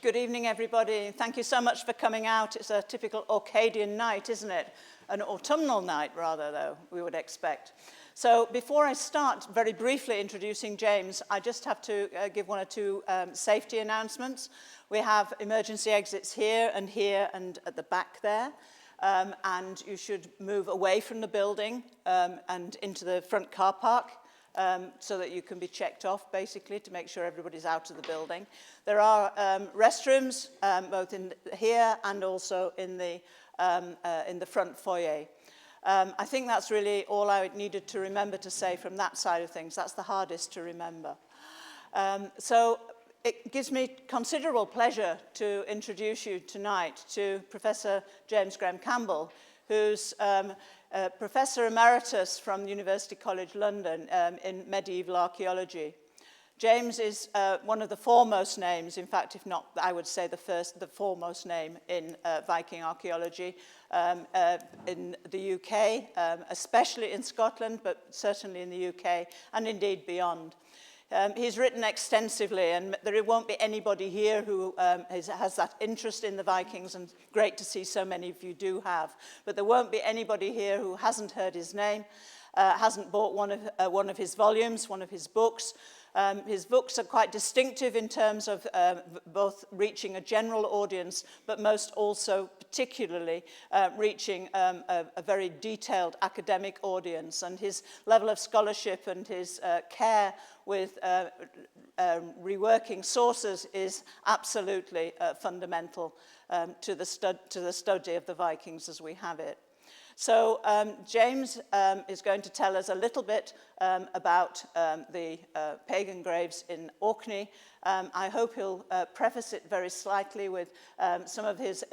Good evening, everybody. Thank you so much for coming out. It's a typical Orcadian night, isn't it? An autumnal night, rather, though, we would expect. So before I start very briefly introducing James, I just have to give one or two safety announcements. We have emergency exits here and at the back there. And you should move away from the building and into the front car park. So that you can be checked off, basically, to make sure everybody's out of the building. There are restrooms, both in here and also in the front foyer. I think that's really all I needed to remember to say from that side of things. That's the hardest to remember. So it gives me considerable pleasure to introduce you tonight to Professor James Graham-Campbell, who's Professor Emeritus from University College London in medieval archaeology. James is one of the foremost names, in fact, if not, I would say the foremost name in Viking archaeology in the UK, especially in Scotland, but certainly in the UK, and indeed beyond. He's written extensively, and there won't be anybody here who has that interest in the Vikings, and great to see so many of you do have. But there won't be anybody here who hasn't heard his name, hasn't bought one of his volumes, one of his books. His books are quite distinctive in terms of both reaching a general audience, but most also particularly reaching a very detailed academic audience. And his level of scholarship and his care with reworking sources is absolutely fundamental to the study of the Vikings as we have it. So James is going to tell us a little bit about the pagan graves in Orkney. I hope he'll preface it very slightly with some of his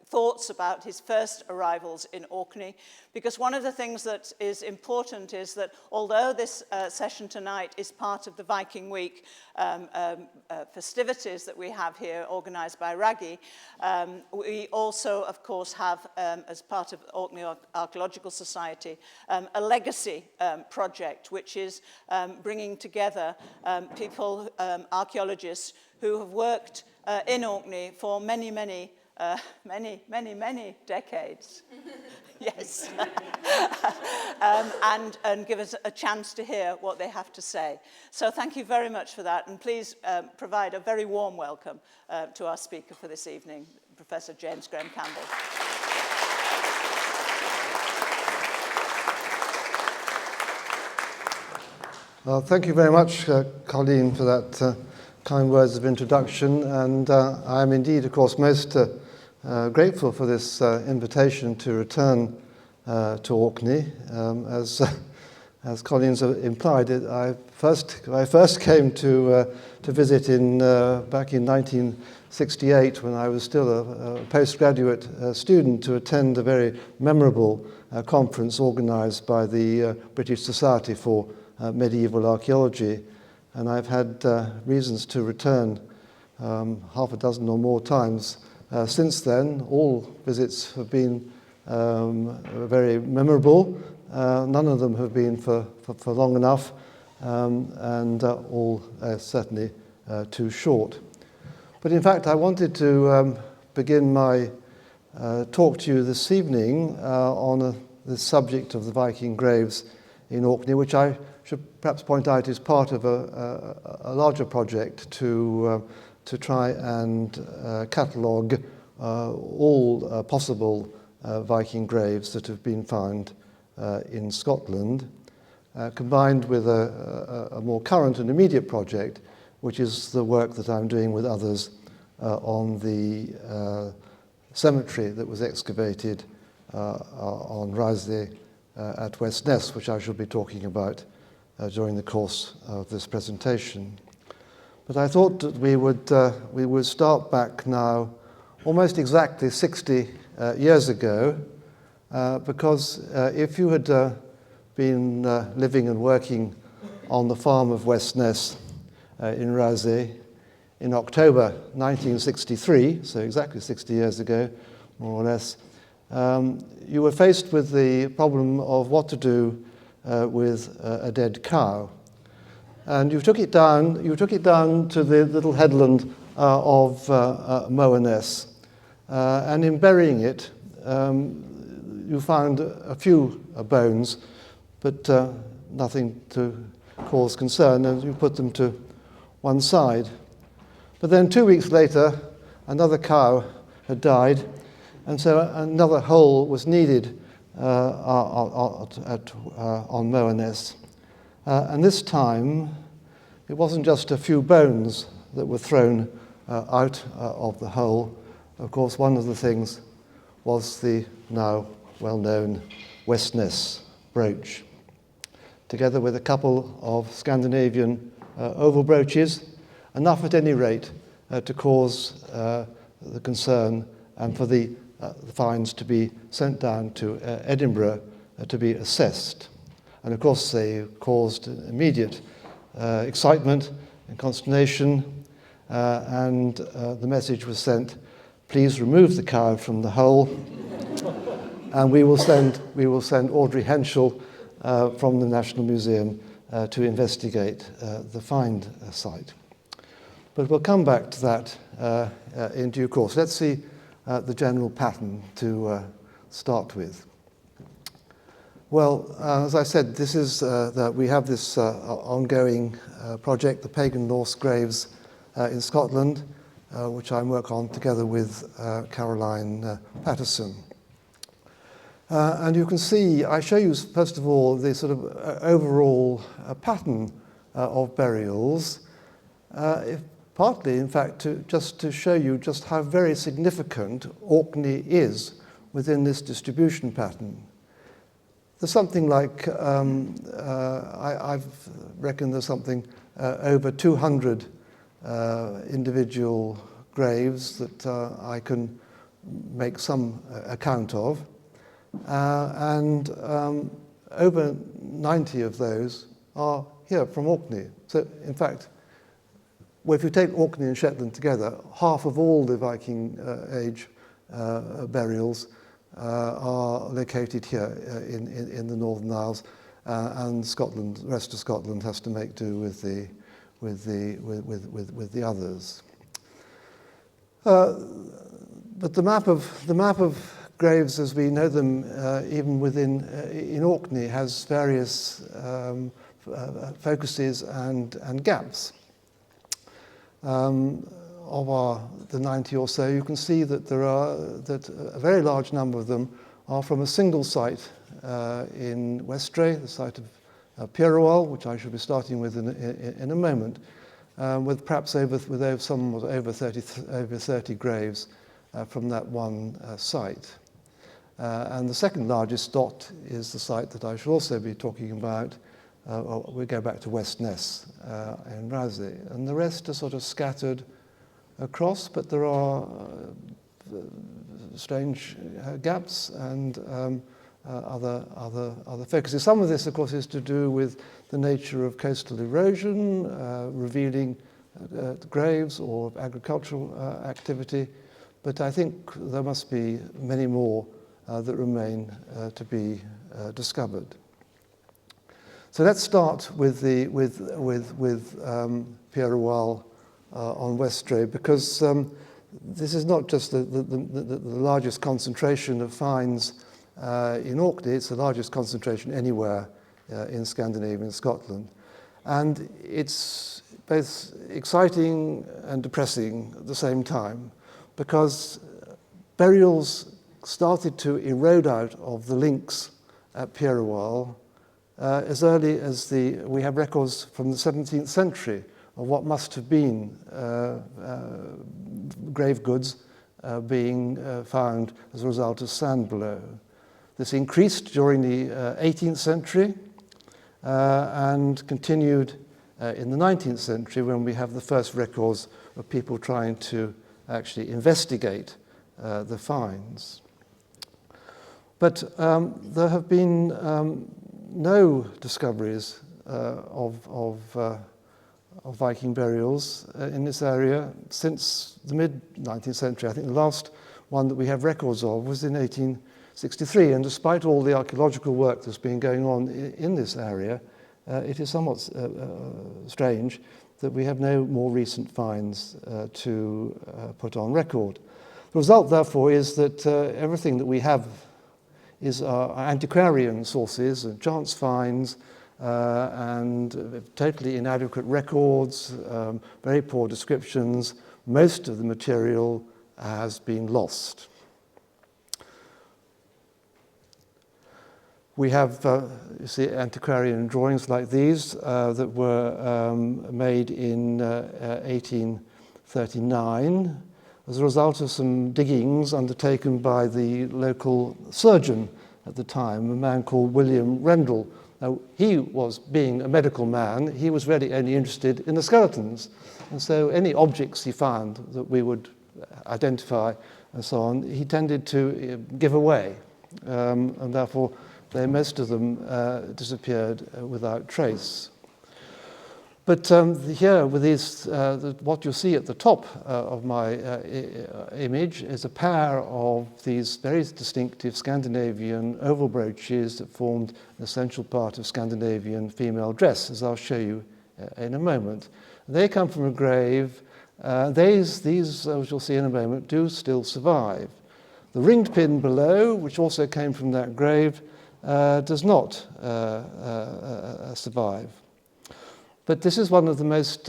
thoughts about his first arrivals in Orkney, because one of the things that is important is that although this session tonight is part of the Viking Week festivities that we have here organised by Raggi, we also, of course, have, as part of Orkney Archaeological Society, a legacy project, which is bringing together people, archaeologists who have worked in Orkney for many decades. Yes. And give us a chance to hear what they have to say. So thank you very much for that, and please provide a very warm welcome to our speaker for this evening, Professor James Graham-Campbell. Well, thank you very much, Colleen, for that kind words of introduction, and I am indeed, of course, most grateful for this invitation to return to Orkney. As Colleen's implied, I first came to visit back in 1968, when I was still a postgraduate student, to attend a very memorable conference organised by the British Society for Medieval Archaeology, and I've had reasons to return half a dozen or more times since then. All visits have been very memorable. None of them have been for long enough, and all certainly too short. But in fact, I wanted to begin my talk to you this evening on the subject of the Viking graves in Orkney, which I should perhaps point out is part of a larger project to try and catalogue all possible Viking graves that have been found in Scotland, combined with a more current and immediate project, which is the work that I'm doing with others on the cemetery that was excavated on Risey at West Ness, which I shall be talking about during the course of this presentation. But I thought that we would start back now almost exactly 60 years ago, because if you had been living and working on the farm of West Ness in Risey in October 1963, so exactly 60 years ago, more or less, you were faced with the problem of what to do with a dead cow. And you took it down to the little headland of Moerness. And in burying it, you found a few bones, but nothing to cause concern, and you put them to one side. But then 2 weeks later, another cow had died, and so another hole was needed on Moerness. And this time, it wasn't just a few bones that were thrown out of the hole. Of course, one of the things was the now well-known Westness brooch, together with a couple of Scandinavian oval brooches, enough at any rate to cause the concern and for the finds to be sent down to Edinburgh to be assessed. And of course they caused immediate excitement and consternation, and the message was sent, please remove the cow from the hole, and we will send Audrey Henschel from the National Museum to investigate the find site. But we'll come back to that in due course. Let's see the general pattern to start with. Well, as I said, this is we have this ongoing project, the Pagan Norse Graves in Scotland, which I work on together with Caroline Patterson. And you can see, I show you first of all the sort of overall pattern of burials, partly in fact just to show you just how very significant Orkney is within this distribution pattern. There's something like, I've reckoned there's something over 200 individual graves that I can make some account of. And over 90 of those are here from Orkney. So in fact, well, if you take Orkney and Shetland together, half of all the Viking age burials are located here in the Northern Isles, and Scotland, the rest of Scotland has to make do with the others. But the map of graves as we know them, even in Orkney, has various focuses and gaps. Of the 90 or so, you can see that that a very large number of them are from a single site in Westray, the site of Pierrewall, which I shall be starting with in a moment, with perhaps over 30 graves from that one site. And the second largest dot is the site that I shall also be talking about. We go back to Westness in Rousey, and the rest are sort of scattered across, but there are strange gaps and other focuses. Some of this, of course, is to do with the nature of coastal erosion, revealing graves or agricultural activity, but I think there must be many more that remain to be discovered. So let's start with Pierrewall on Westray, because this is not just the largest concentration of finds in Orkney, it's the largest concentration anywhere in Scandinavia and Scotland. And it's both exciting and depressing at the same time, because burials started to erode out of the links at Pierrewall as early as we have records from the 17th century of what must have been grave goods being found as a result of sand blow. This increased during the 18th century and continued in the 19th century, when we have the first records of people trying to actually investigate the finds. But there have been no discoveries of Viking burials in this area since the mid-19th century. I think the last one that we have records of was in 1863, and despite all the archaeological work that's been going on in this area, it is somewhat strange that we have no more recent finds to put on record. The result, therefore, is that everything that we have is our antiquarian sources and chance finds and totally inadequate records, very poor descriptions. Most of the material has been lost. We have, you see, antiquarian drawings like these that were made in 1839 as a result of some diggings undertaken by the local surgeon at the time, a man called William Rendell. Now, he was, being a medical man, he was really only interested in the skeletons. And so any objects he found that we would identify and so on, he tended to give away. And therefore, most of them disappeared without trace. But here, with these, what you see at the top of my image is a pair of these very distinctive Scandinavian oval brooches that formed an essential part of Scandinavian female dress, as I'll show you in a moment. They come from a grave. These, as you'll see in a moment, do still survive. The ringed pin below, which also came from that grave, does not survive. But this is one of the most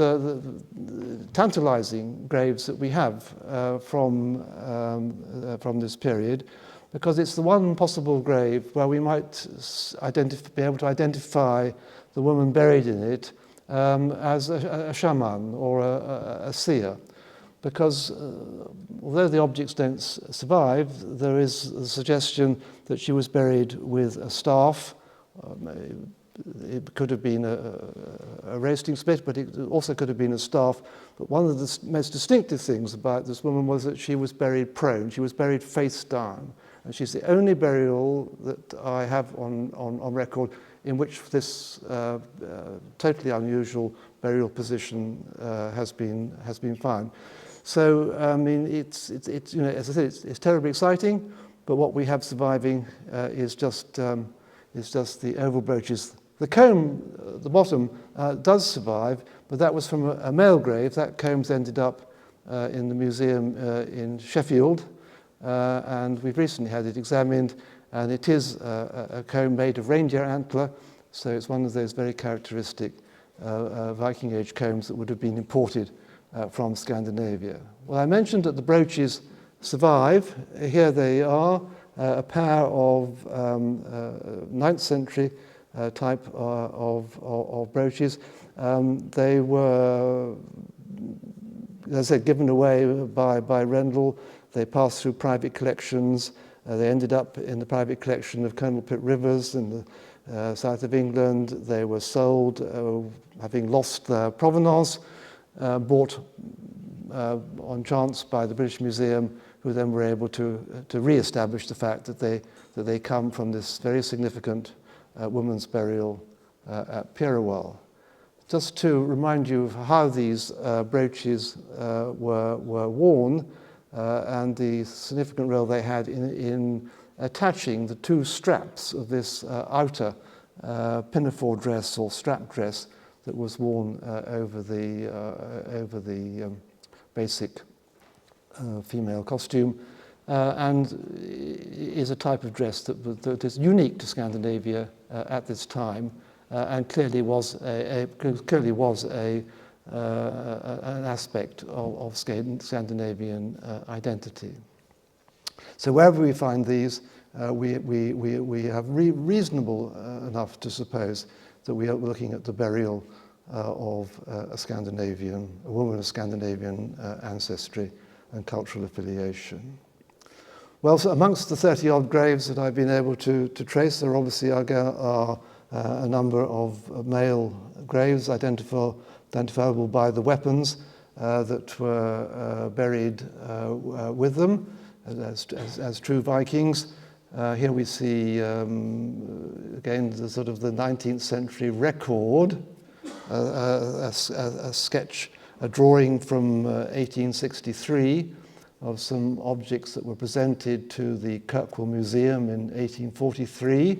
tantalizing graves that we have from this period, because it's the one possible grave where we might be able to identify the woman buried in it as a shaman or a seer. Because although the objects don't survive, there is a suggestion that she was buried with a staff. It could have been a roasting spit, but it also could have been a staff. But one of the most distinctive things about this woman was that she was buried prone. She was buried face down. And she's the only burial that I have on record in which this totally unusual burial position has been found. So, I mean, it's you know, as I said, it's terribly exciting, but what we have surviving is just the oval brooches. The comb at the bottom does survive, but that was from a male grave. That comb's ended up in the museum in Sheffield, and we've recently had it examined, and it is a comb made of reindeer antler, so it's one of those very characteristic Viking Age combs that would have been imported from Scandinavia. Well, I mentioned that the brooches survive. Here they are, a pair of 9th century type of brooches. They were, as I said, given away by Rendell. They passed through private collections. They ended up in the private collection of Colonel Pitt Rivers in the south of England. They were sold, having lost their provenance, bought on chance by the British Museum, who then were able to re-establish the fact that they come from this very significant woman's burial at Pyrrhowell. Just to remind you of how these brooches were worn and the significant role they had in attaching the two straps of this outer pinafore dress or strap dress that was worn over the basic female costume, and is a type of dress that is unique to Scandinavia at this time, and clearly was an aspect of Scandinavian identity. So wherever we find these, we have reasonable enough to suppose that we are looking at the burial of a woman of Scandinavian ancestry and cultural affiliation. Well, so amongst the 30-odd graves that I've been able to trace, there obviously are a number of male graves identifiable by the weapons that were buried with them as true Vikings. Here we see, again, the sort of the 19th century record, a sketch, a drawing from 1863 of some objects that were presented to the Kirkwall Museum in 1843.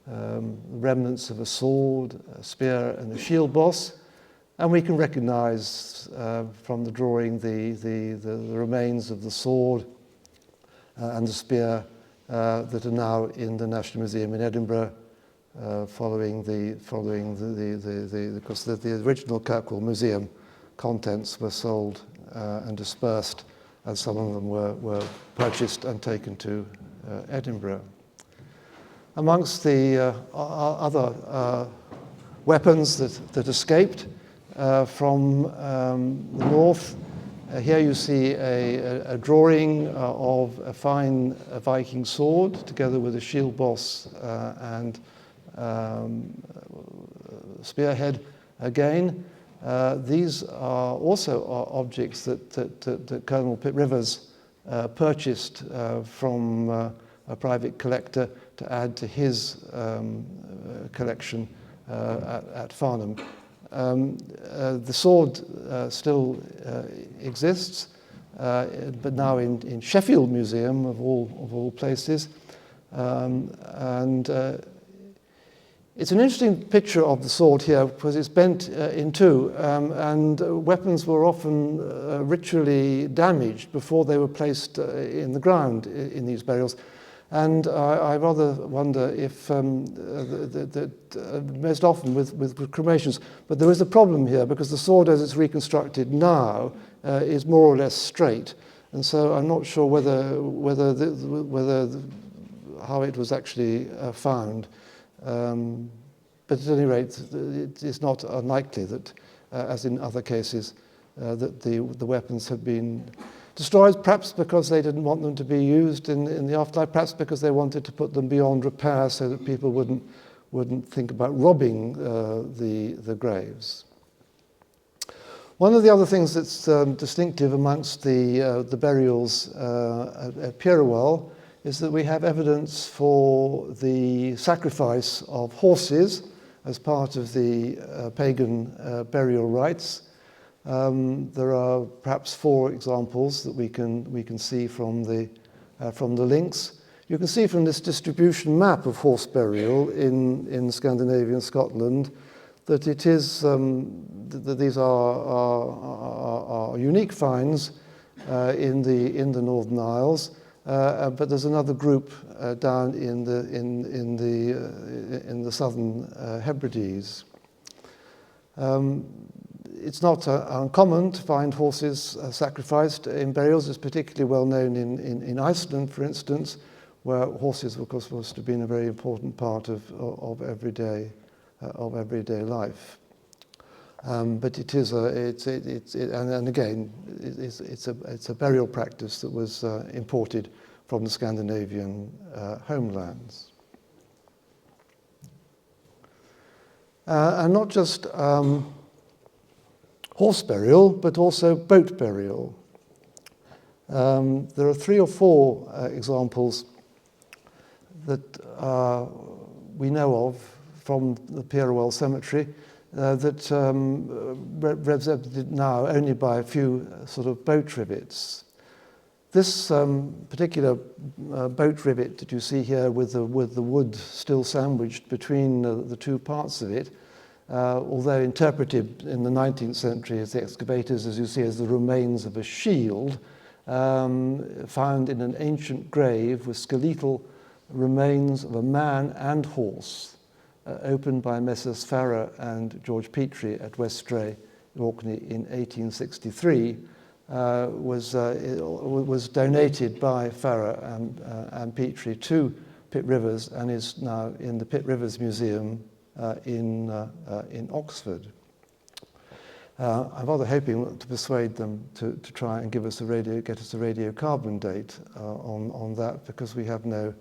remnants of a sword, a spear, and a shield boss. And we can recognize from the drawing the remains of the sword and the spear that are now in the National Museum in Edinburgh, because the original Kirkwall Museum contents were sold and dispersed, and some of them were purchased and taken to Edinburgh. Amongst the other weapons that escaped from the north, here you see a drawing of a fine Viking sword together with a shield boss and spearhead again. These are also objects that Colonel Pitt Rivers purchased from a private collector to add to his collection at Farnham. The sword still exists, but now in Sheffield Museum of all places, and it's an interesting picture of the sword here because it's bent in two, and weapons were often ritually damaged before they were placed in the ground in these burials. And I rather wonder if most often with cremations, but there is a problem here because the sword as it's reconstructed now is more or less straight, and so I'm not sure how it was actually found. But at any rate, it is not unlikely that, as in other cases, that the weapons have been destroyed, perhaps because they didn't want them to be used in the afterlife, perhaps because they wanted to put them beyond repair so that people wouldn't think about robbing the graves. One of the other things that's distinctive amongst the burials at Purewell is that we have evidence for the sacrifice of horses as part of the pagan burial rites. There are perhaps 4 examples that we can see from the links. You can see from this distribution map of horse burial in Scandinavian Scotland that it is that these are unique finds in the Northern Isles. But there's another group down in the southern Hebrides. It's not uncommon to find horses sacrificed in burials. It's particularly well known in Iceland, for instance, where horses, of course, must have been a very important part of everyday life. But it is and again, it's a burial practice that was imported from the Scandinavian homelands. And not just horse burial, but also boat burial. There are 3 or 4 examples that we know of from the Purewell Cemetery that represented now only by a few sort of boat rivets. This particular boat rivet that you see here with the wood still sandwiched between the 2 parts of it, although interpreted in the 19th century as the excavators, as you see, as the remains of a shield, found in an ancient grave with skeletal remains of a man and horse, opened by Messrs. Farrer and George Petrie at Westray, Orkney in 1863, was donated by Farrer and Petrie to Pitt Rivers and is now in the Pitt Rivers Museum in Oxford. I'm rather hoping to persuade them to try and get us a radiocarbon date on that, because we have none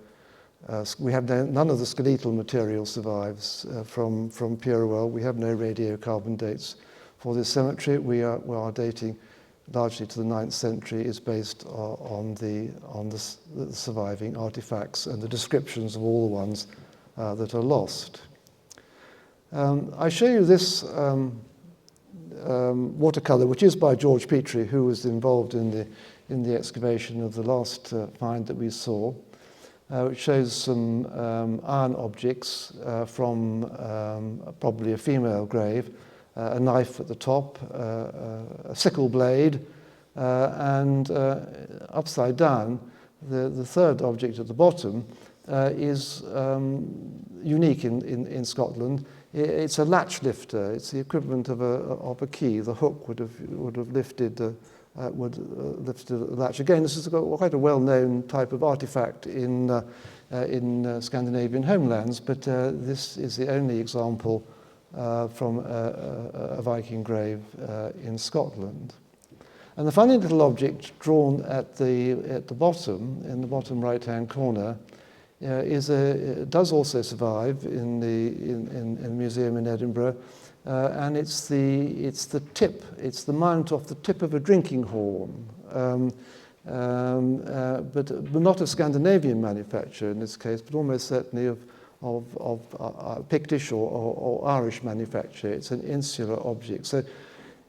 of the skeletal material survives from Purewell. We have no radiocarbon dates for this cemetery. We are dating largely to the 9th century. Is based on the surviving artifacts and the descriptions of all the ones that are lost. I show you this watercolour, which is by George Petrie, who was involved in the excavation of the last find that we saw. which shows some iron objects from probably a female grave, a knife at the top, a sickle blade, and upside down, the third object at the bottom is unique in Scotland. It's a latch lifter. It's the equivalent of a key. The hook would have lifted the latch. Again, this is quite a well-known type of artifact in Scandinavian homelands, but this is the only example from a Viking grave in Scotland. And the funny little object drawn at the bottom, in the bottom right-hand corner, does also survive in the museum in Edinburgh, and it's the tip, it's the mount off the tip of a drinking horn, but not of Scandinavian manufacture in this case, but almost certainly of Pictish or Irish manufacture. It's an insular object. So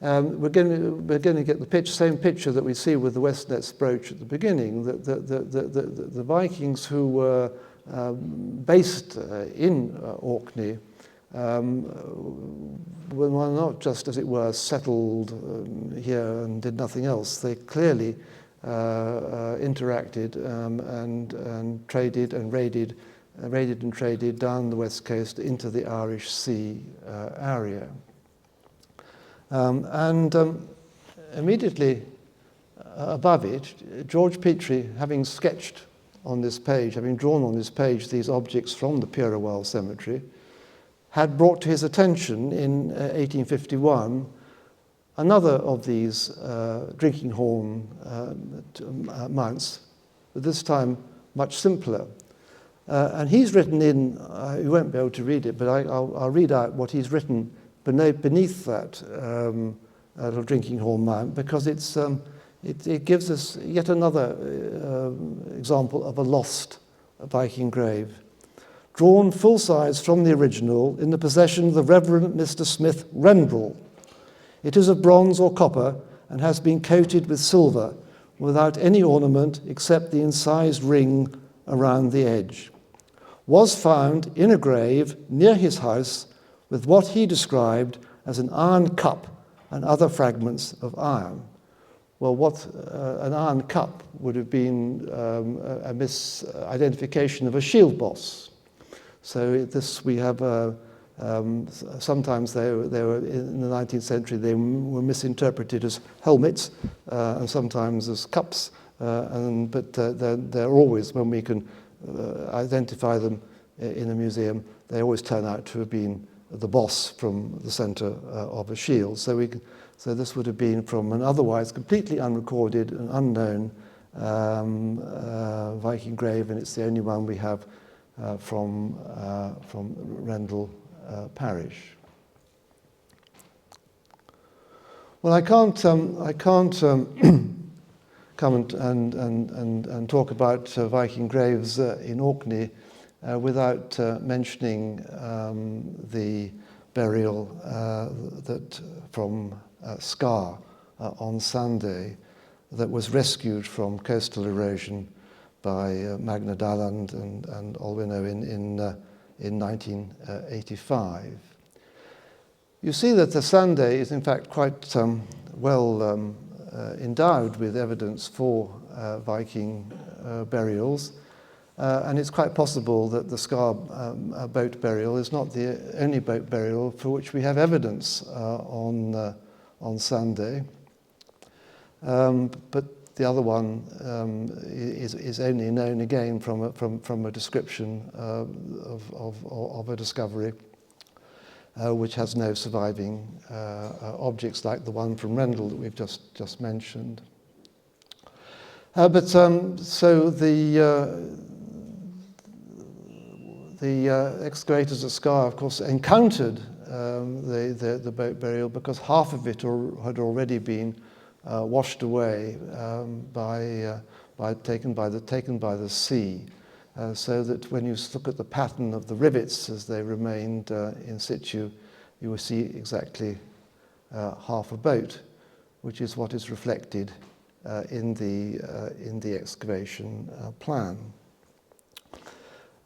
we're going to get the same picture that we see with the Westnet's brooch at the beginning. The Vikings who were based in Orkney were not just, as it were, settled here and did nothing else. They clearly interacted and traded and raided and traded down the west coast into the Irish Sea area. Immediately above it, George Petrie, having sketched on this page, having drawn on this page these objects from the Purewell Cemetery, had brought to his attention in 1851 another of these drinking horn mounts, but this time much simpler. And he's written in, you won't be able to read it, but I'll read out what he's written beneath that little drinking horn mount, because it gives us yet another example of a lost Viking grave. Drawn full size from the original in the possession of the Reverend Mr. Smith Rendell. It is of bronze or copper and has been coated with silver without any ornament except the incised ring around the edge. Was found in a grave near his house with what he described as an iron cup and other fragments of iron. Well, what an iron cup would have been a misidentification of a shield boss. So this we have, sometimes they were in the 19th century, they were misinterpreted as helmets and sometimes as cups, but they're always, when we can identify them in a museum, they always turn out to have been the boss from the center of a shield. So this would have been from an otherwise completely unrecorded and unknown Viking grave, and it's the only one we have from Rendell parish. Well, I can't come and talk about Viking graves in Orkney without mentioning the burial that from Skar on Sunday that was rescued from coastal erosion by Magna Daland and Olwino in 1985. You see that the Sunday is in fact quite well endowed with evidence for Viking burials, and it's quite possible that the Skar boat burial is not the only boat burial for which we have evidence on Sunday, but the other one is only known again from a description of a discovery which has no surviving objects like the one from Rendell that we've just mentioned. So the excavators at Skar, of course, encountered the boat burial because half of it had already been washed away taken by the sea, so that when you look at the pattern of the rivets as they remained in situ, you will see exactly half a boat, which is what is reflected in the excavation plan.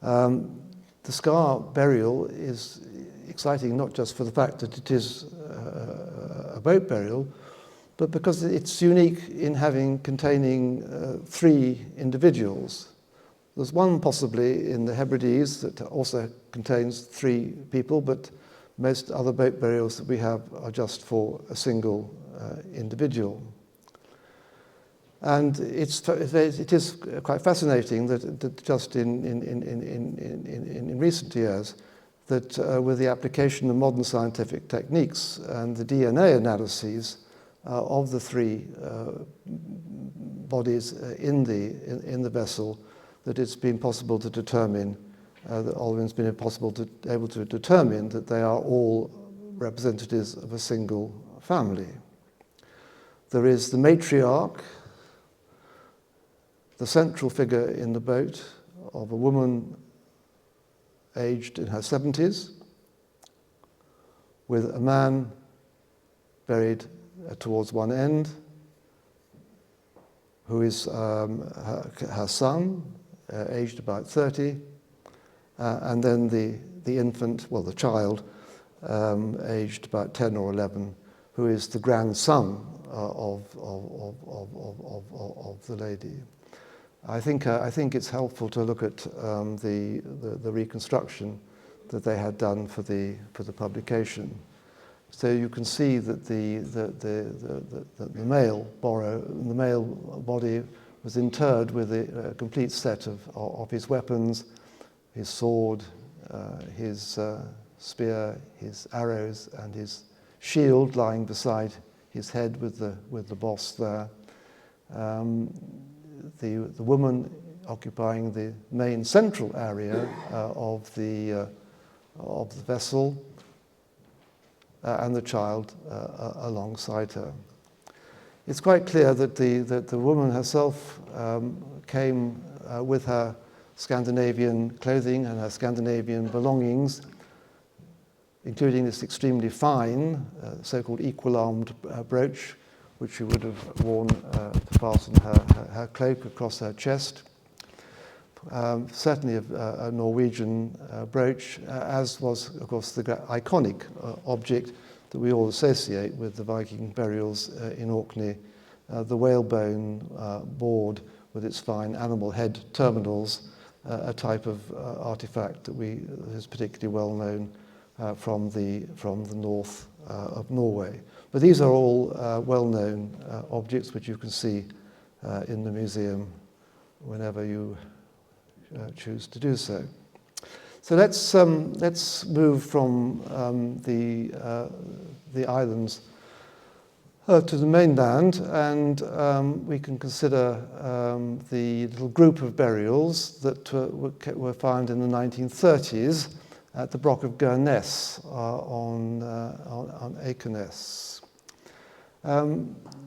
The scar burial is exciting not just for the fact that it is a boat burial, but because it's unique in containing 3 individuals. There's one possibly in the Hebrides that also contains 3 people, but most other boat burials that we have are just for a single individual. And it is quite fascinating that just in recent years, that with the application of modern scientific techniques and the DNA analyses of the 3 bodies in the vessel, that it's been possible to determine, able to determine that they are all representatives of a single family. There is the matriarch, the central figure in the boat of a woman aged in her 70s, with a man buried towards one end, who is her son, aged about 30, and then the infant, well, the child, aged about 10 or 11, who is the grandson of the lady. I think it's helpful to look at the reconstruction that they had done for the publication. So you can see that the male body was interred with a complete set of his weapons, his sword, his spear, his arrows, and his shield lying beside his head with the boss there. The woman occupying the main central area of the vessel, and the child alongside her. It's quite clear that the woman herself came with her Scandinavian clothing and her Scandinavian belongings, including this extremely fine so-called equal-armed brooch, which she would have worn to fasten her cloak across her chest. Certainly a Norwegian brooch, as was, of course, the iconic object that we all associate with the Viking burials in Orkney, the whalebone board with its fine animal head terminals, a type of artifact that is particularly well known from the north of Norway. But these are all well-known objects which you can see in the museum whenever you choose to do so. So let's move from the islands to the mainland, and we can consider the little group of burials that were found in the 1930s at the Broch of Gurness on Akernes.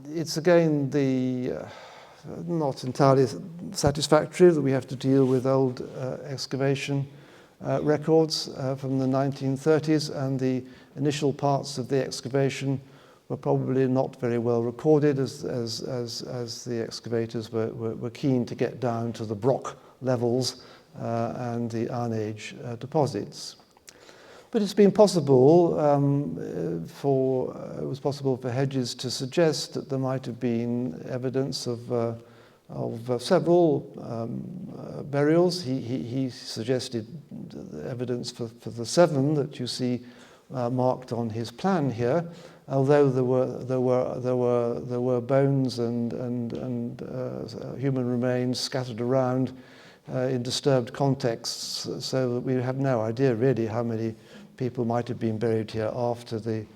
It's again not entirely satisfactory that we have to deal with old excavation records from the 1930s, and the initial parts of the excavation were probably not very well recorded, as the excavators were keen to get down to the Broch levels and the Iron Age deposits. But it's been possible it was possible for Hedges to suggest that there might have been evidence of several burials. He suggested evidence for the 7 that you see marked on his plan here. Although there were bones and human remains scattered around in disturbed contexts, so that we have no idea really how many people might have been buried here after the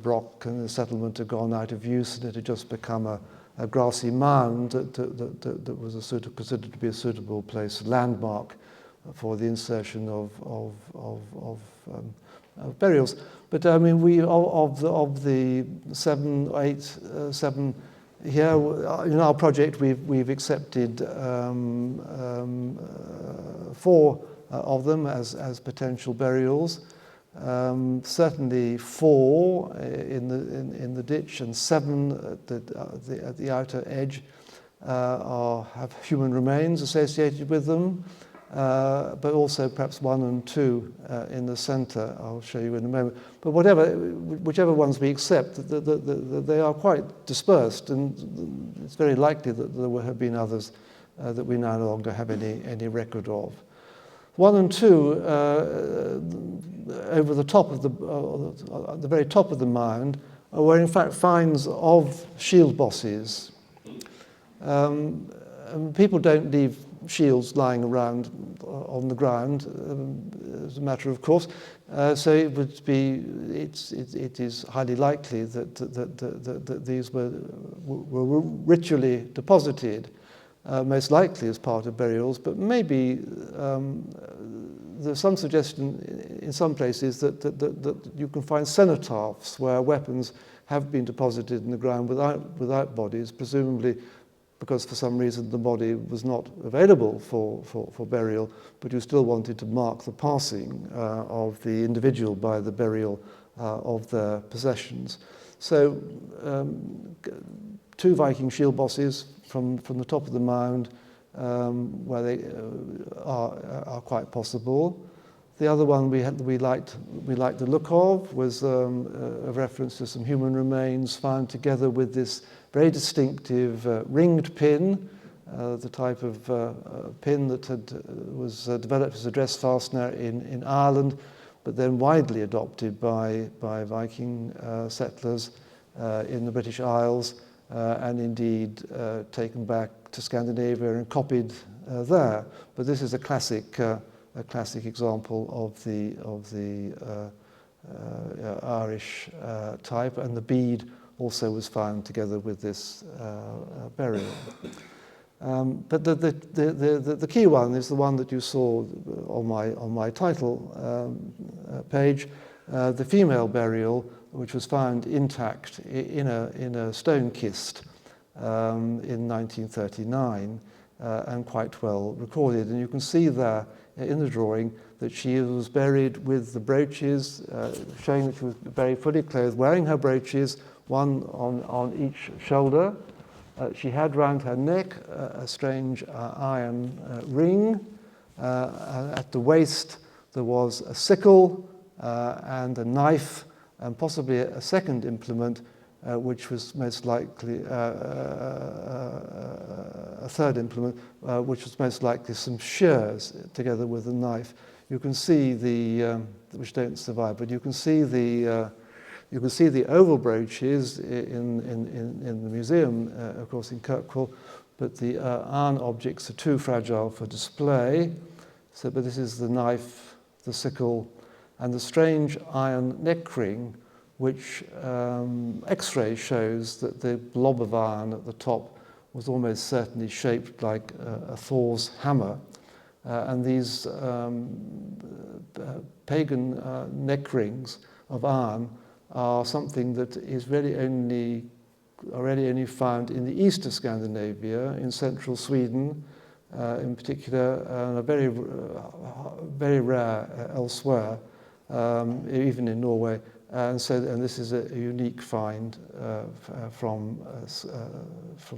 Broch and the settlement had gone out of use, and it had just become a grassy mound that was considered to be a suitable place, landmark for the insertion of burials. But I mean, of the 7 here in our project, we've accepted 4 of them as potential burials. Certainly 4 in the ditch, and 7 at the outer edge have human remains associated with them. but also perhaps 1 and 2 in the center. I'll show you in a moment. But whichever ones we accept, they are quite dispersed, and it's very likely that there will have been others that we no longer have any record of. 1 and 2, over the top of at the very top of the mound, were in fact finds of shield bosses. People don't leave shields lying around on the ground, as a matter of course. So it is highly likely that these were ritually deposited, most likely as part of burials, but maybe there's some suggestion in some places that you can find cenotaphs where weapons have been deposited in the ground without bodies, presumably because for some reason the body was not available for burial, but you still wanted to mark the passing of the individual by the burial of their possessions. So 2 Viking shield bosses from the top of the mound, where they are quite possible. The other one we liked the look of was a reference to some human remains found together with this very distinctive ringed pin, the type of pin that was developed as a dress fastener in Ireland, but then widely adopted by Viking settlers in the British Isles, and indeed taken back to Scandinavia and copied there. But this is a classic example of the Irish type, and the bead also was found together with this burial. But the key one is the one that you saw on my title page, the female burial, which was found intact in a stone kist in 1939, and quite well recorded. And you can see there in the drawing that she was buried with the brooches, showing that she was very fully clothed, wearing her brooches, one on each shoulder. She had round her neck a strange iron ring. At the waist there was a sickle and a knife, and possibly a second implement, which was most likely a third implement, which was most likely some shears together with a knife. You can see which don't survive, but you can see the oval brooches in the museum, of course, in Kirkwall, but the iron objects are too fragile for display. So, but this is the knife, the sickle, and the strange iron neck ring, which X-ray shows that the blob of iron at the top was almost certainly shaped like a Thor's hammer. And these pagan neck rings of iron are something that is really only found in the east of Scandinavia, in central Sweden in particular, and are very rare elsewhere, even in Norway. And this is a unique find from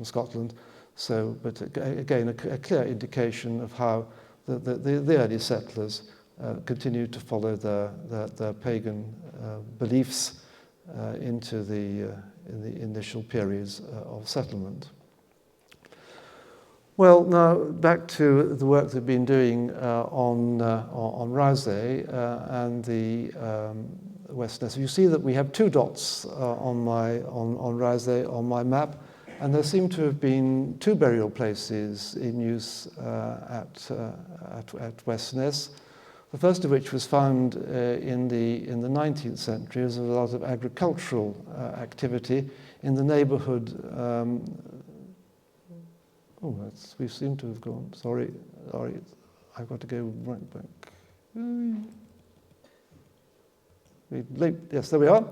Scotland. So, but again, a clear indication of how the early settlers continued to follow their pagan beliefs into in the initial periods of settlement. Well, now back to the work they've been doing on Rousay and the Westness. You see that we have 2 dots on Rousay on my map, and there seem to have been 2 burial places in use at Westness. The first of which was found in the 19th century as a result of agricultural activity in the neighbourhood. We seem to have gone. Sorry, I've got to go right back. Yes, there we are.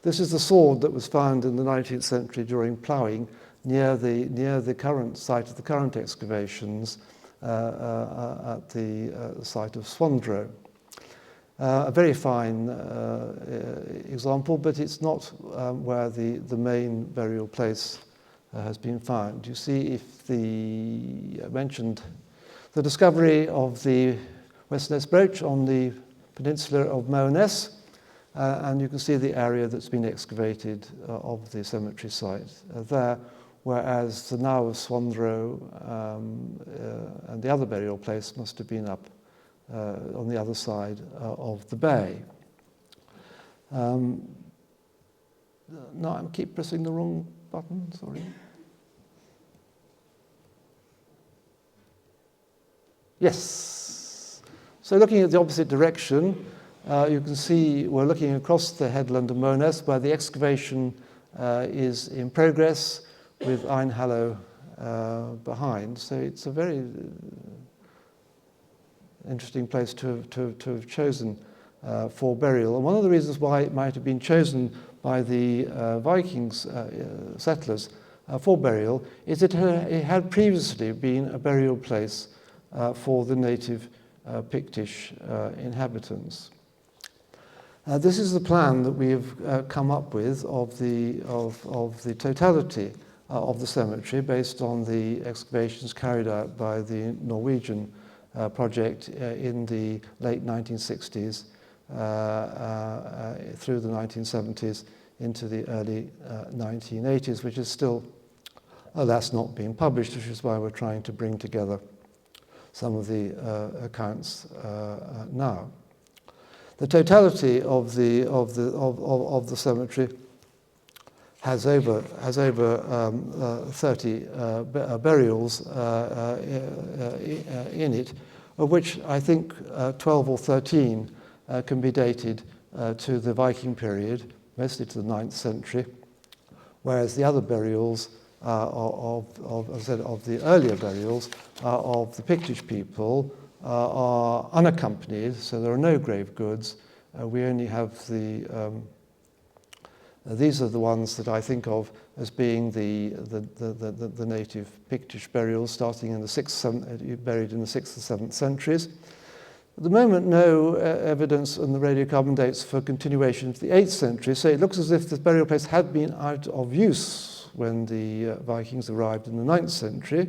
This is the sword that was found in the 19th century during ploughing near the current site of the current excavations at the site of Swandrow. A very fine example, but it's not where the main burial place has been found. You see, I mentioned The discovery of the Westerness brooch on the peninsula of Moeness, and you can see the area that's been excavated of the cemetery site there, whereas the Now of Swanthrow and the other burial place must have been up on the other side of the bay. No, I keep pressing the wrong button, sorry. Yes. So looking at the opposite direction, you can see we're looking across the headland of Moeness, where the excavation is in progress with Einhallow behind. So it's a very interesting place to have chosen for burial. And one of the reasons why it might have been chosen by the Vikings settlers for burial is it had previously been a burial place for the native Pictish inhabitants. This is the plan that we have come up with of the totality of the cemetery based on the excavations carried out by the Norwegian project in the late 1960s through the 1970s into the early 1980s, which is still, alas, not being published, which is why we're trying to bring together some of the accounts now. The totality of the cemetery has over 30 burials in it, of which I think 12 or 13 can be dated to the Viking period, mostly to the 9th century, whereas the other burials as I said, of the earlier burials of the Pictish people are unaccompanied, so there are no grave goods. We only have these are the ones that I think of as being the native Pictish burials, starting in the 6th, buried in the 6th and 7th centuries. At the moment, no evidence on the radiocarbon dates for continuation to the 8th century, so it looks as if this burial place had been out of use when the Vikings arrived in the 9th century,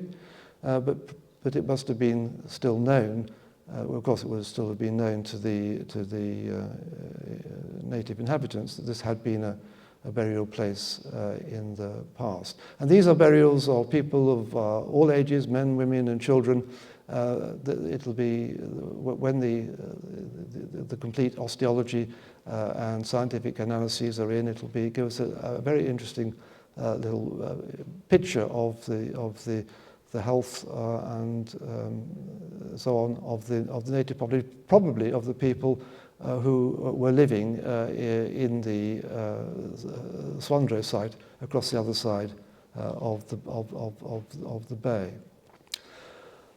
but it must have been still known. Well, of course, it would still have been known to the native inhabitants that this had been a burial place in the past. And these are burials of people of all ages, men, women, and children. It'll be when the complete osteology and scientific analyses are in. It'll give us a very interesting little picture of the health and so on of the native population, probably of the people who were living in the Swanthrow site across the other side of the bay.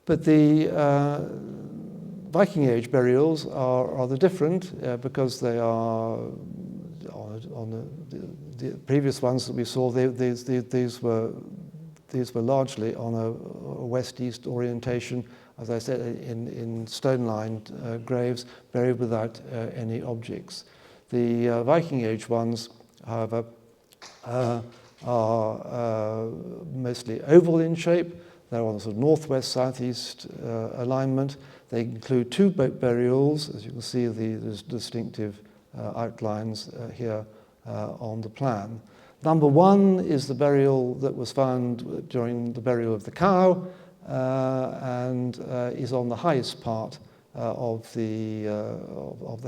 But the Viking Age burials are rather different because they are on the previous ones that we saw. These were largely on a west-east orientation, as I said, in stone-lined graves, buried without any objects. The Viking Age ones, however, are mostly oval in shape. They're on a sort of northwest-southeast alignment. They include two burials, as you can see the distinctive outlines here on the plan. Number one is the burial that was found during the burial of the cow and is on the highest part of the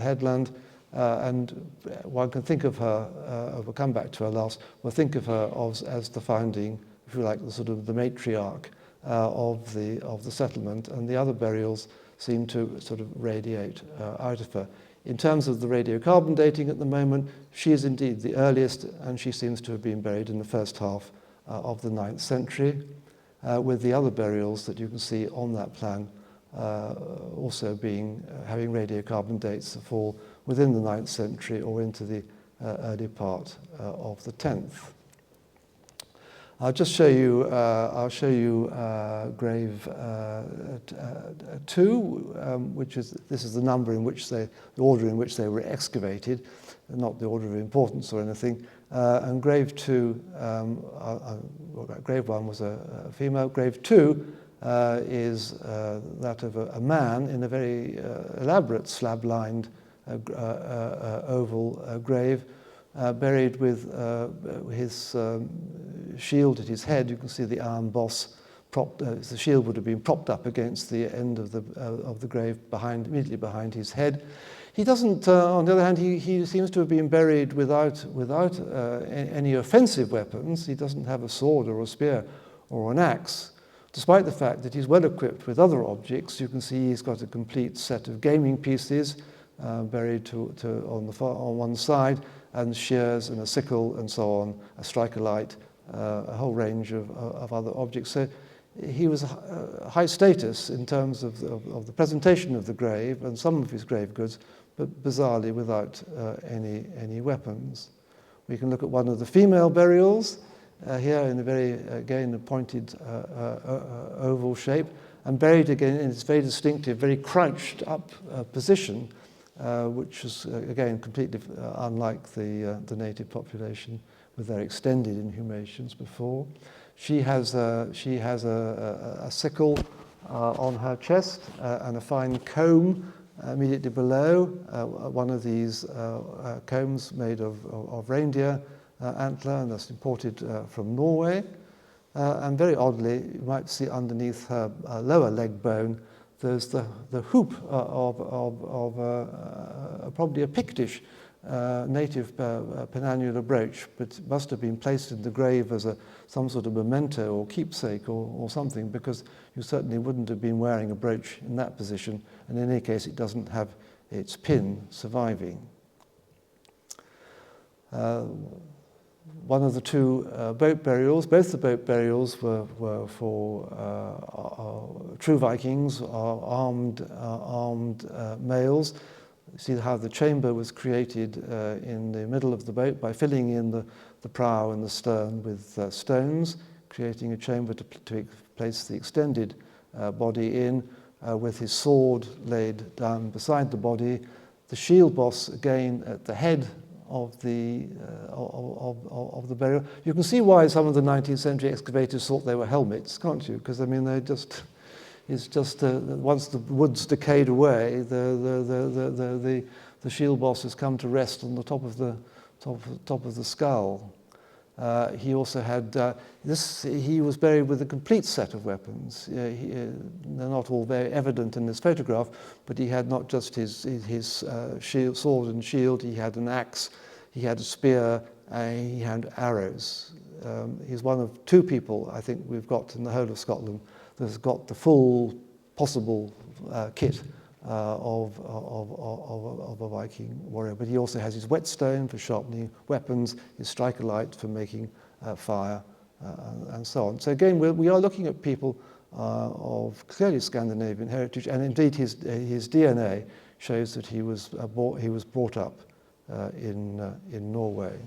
headland. And one can think of her, we'll come back to her last, we'll think of her as the founding, if you like, the sort of the matriarch of the settlement, and the other burials seem to sort of radiate out of her. In terms of the radiocarbon dating at the moment, she is indeed the earliest, and she seems to have been buried in the first half of the 9th century, with the other burials that you can see on that plan also having radiocarbon dates that fall within the 9th century or into the early part of the 10th. I'll just show you. I'll show you grave 2, which is the number in which the order in which they were excavated, not the order of importance or anything. And grave 2, grave 1 was a female. Grave 2 is that of a man in a very elaborate slab-lined oval grave, buried with his shield at his head. You can see the iron boss propped. The shield would have been propped up against the end of the grave immediately behind his head. He doesn't. On the other hand, he seems to have been buried without any offensive weapons. He doesn't have a sword or a spear or an axe, despite the fact that he's well equipped with other objects. You can see he's got a complete set of gaming pieces buried on one side, and shears and a sickle and so on, a striker light, a whole range of other objects. So he was high status in terms of the presentation of the grave and some of his grave goods, but bizarrely without any weapons. We can look at one of the female burials here in a very, again, a pointed oval shape, and buried again in its very distinctive, very crouched up position, which is, again, completely unlike the native population with their extended inhumations before. She has a sickle on her chest and a fine comb immediately below. One of these combs made of reindeer antler, and that's imported from Norway. And very oddly, you might see underneath her lower leg bone, there's the hoop of probably a Pictish native penannular brooch, but it must have been placed in the grave as some sort of memento or keepsake or something, because you certainly wouldn't have been wearing a brooch in that position, and in any case it doesn't have its pin surviving. One of the two boat burials, both the boat burials were for true Vikings, armed males. You see how the chamber was created in the middle of the boat by filling in the prow and the stern with stones, creating a chamber to place the extended body in, with his sword laid down beside the body. The shield boss again at the head of the burial. You can see why some of the 19th century excavators thought they were helmets, can't you? Because I mean, it's just once the wood's decayed away, the shield boss has come to rest on the top of the skull. He also had he was buried with a complete set of weapons. They're not all very evident in this photograph, but he had not just his shield, sword and shield. He had an axe, he had a spear, he had arrows. He's one of two people, I think, we've got in the whole of Scotland that's got the full possible kit of a Viking warrior. But he also has his whetstone for sharpening weapons, his striker light for making fire, and so on. So again, we are looking at people of clearly Scandinavian heritage, and indeed his DNA shows that he was brought up in Norway.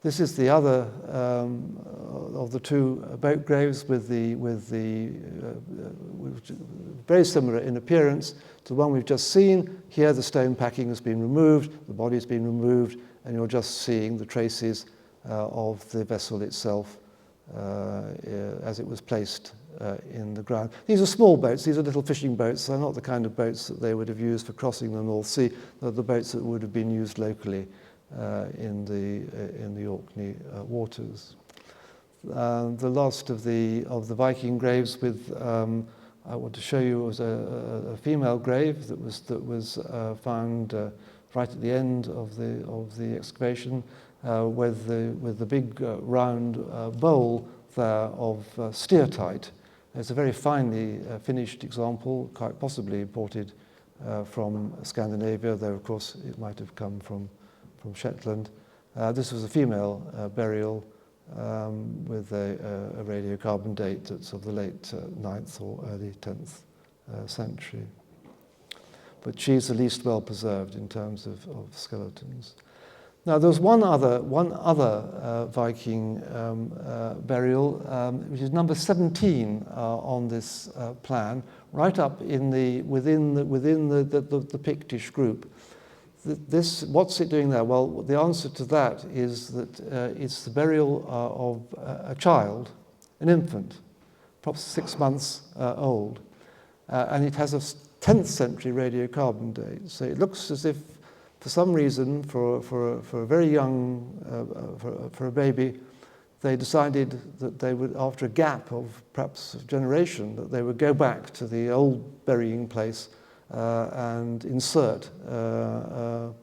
This is the other of the two boat graves with very similar in appearance to the one we've just seen. Here the stone packing has been removed, the body's been removed, and you're just seeing the traces of the vessel itself as it was placed in the ground. These are small boats, these are little fishing boats. They're not the kind of boats that they would have used for crossing the North Sea. They're the boats that would have been used locally in the Orkney waters. The last of the Viking graves with I want to show you was a female grave that was found right at the end of the excavation with the big round bowl there of steertite. It's a very finely finished example, quite possibly imported from Scandinavia, though of course it might have come from Shetland. This was a female burial with a radiocarbon date that's of the late 9th or early 10th century. But she's the least well preserved in terms of skeletons. Now there's one other Viking burial, which is number 17 on this plan, right up within the Pictish group. What's it doing there? Well, the answer to that is that it's the burial of a child, an infant, perhaps 6 months old. And it has a 10th century radiocarbon date. So it looks as if, for some reason, for a very young, for a baby, they decided that they would, after a gap of perhaps a generation, that they would go back to the old burying place and insert.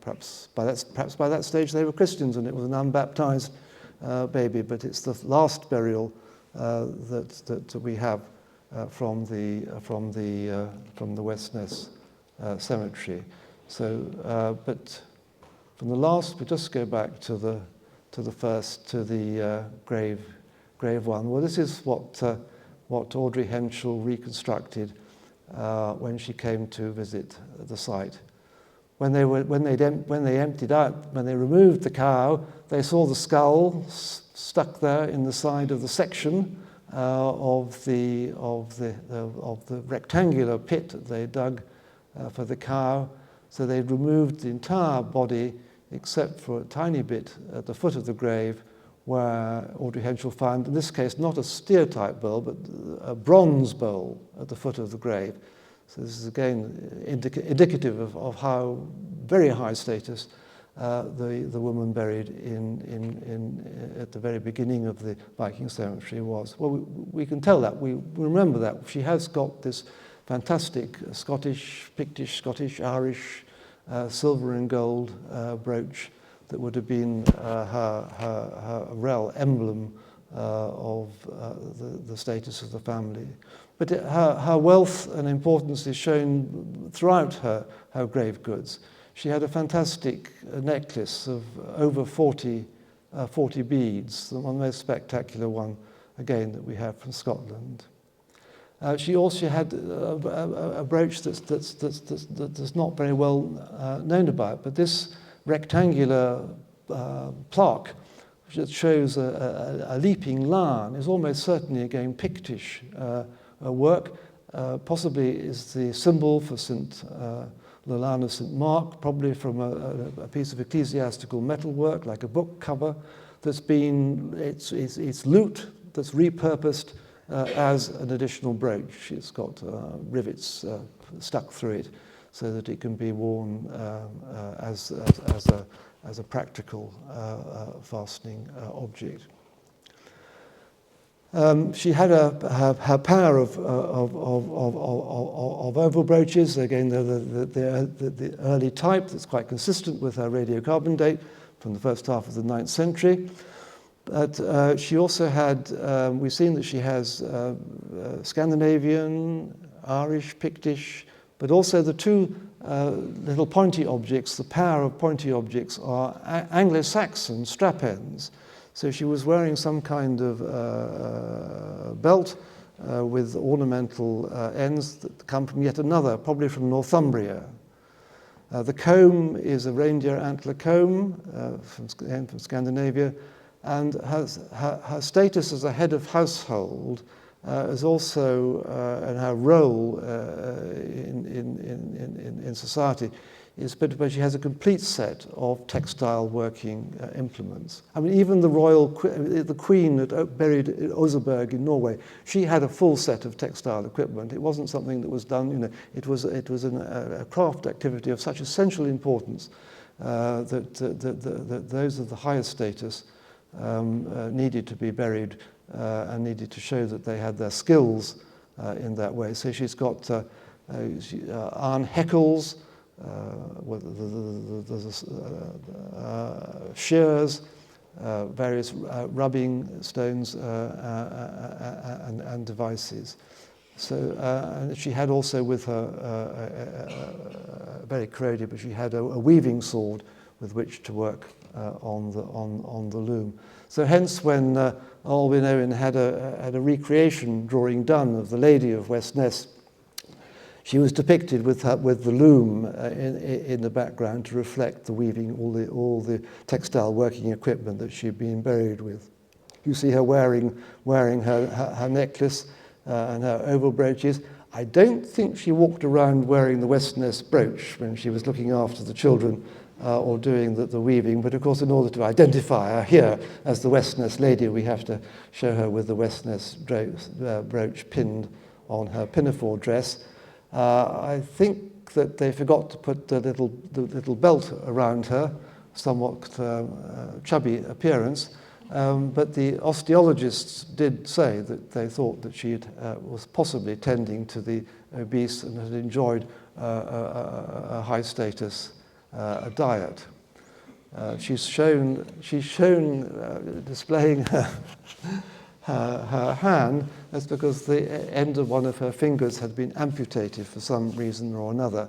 Perhaps by that stage they were Christians and it was an unbaptized baby, but it's the last burial that we have from the West Ness cemetery. So, but from the last, we just go back to the grave one. Well, this is what Audrey Henschel reconstructed when she came to visit the site. When they emptied out, when they removed the cow, they saw the skull stuck there in the side of the section of the rectangular pit that they dug for the cow. So they'd removed the entire body except for a tiny bit at the foot of the grave where Audrey Henschel found, in this case, not a steer-type bowl, but a bronze bowl at the foot of the grave. So this is, again, indicative of how very high status the woman buried at the very beginning of the Viking cemetery was. Well, we can tell that. We remember that. She has got this fantastic Scottish, Pictish, Scottish, Irish, silver and gold brooch that would have been her real emblem of the status of the family. But her wealth and importance is shown throughout her grave goods. She had a fantastic necklace of over 40 beads, the most spectacular one, again, that we have from Scotland. She also had a brooch that's not very well known about, but this rectangular plaque that shows a leaping lion is almost certainly, again, Pictish work. Possibly is the symbol for the Lion of St. Mark, probably from a piece of ecclesiastical metalwork, like a book cover, that's been, it's loot that's repurposed as an additional brooch. It's got rivets stuck through it so that it can be worn as a practical fastening object. She had her pair of oval brooches, again the early type that's quite consistent with her radiocarbon date from the first half of the 9th century. But she also had, we've seen that she has Scandinavian, Irish, Pictish, but also the two little pointy objects, the pair of pointy objects are Anglo-Saxon strap ends. So she was wearing some kind of belt with ornamental ends that come from yet another, probably from Northumbria. The comb is a reindeer antler comb from Scandinavia, and her status as a head of household is also, and her role in society is, but she has a complete set of textile working implements. I mean, even the queen buried at Oseberg in Norway, she had a full set of textile equipment. It wasn't something that was done, it was a craft activity of such essential importance that those of the highest status needed to be buried and needed to show that they had their skills in that way. So she's got iron heckles, shears, various rubbing stones and devices. So and she had also with her very corroded, but she had a weaving sword with which to work on the loom. So hence, when Olwyn Owen had a recreation drawing done of the Lady of West Ness, she was depicted with the loom in the background to reflect the weaving, all the textile working equipment that she'd been buried with. You see her wearing her necklace and her oval brooches. I don't think she walked around wearing the West Ness brooch when she was looking after the children or doing the weaving, but of course in order to identify her here as the Westness lady, we have to show her with the Westness brooch pinned on her pinafore dress. I think that they forgot to put the little belt around her, somewhat chubby appearance, but the osteologists did say that they thought that she was possibly tending to the obese and had enjoyed a high status diet. She's shown displaying her hand. That's because the end of one of her fingers had been amputated for some reason or another.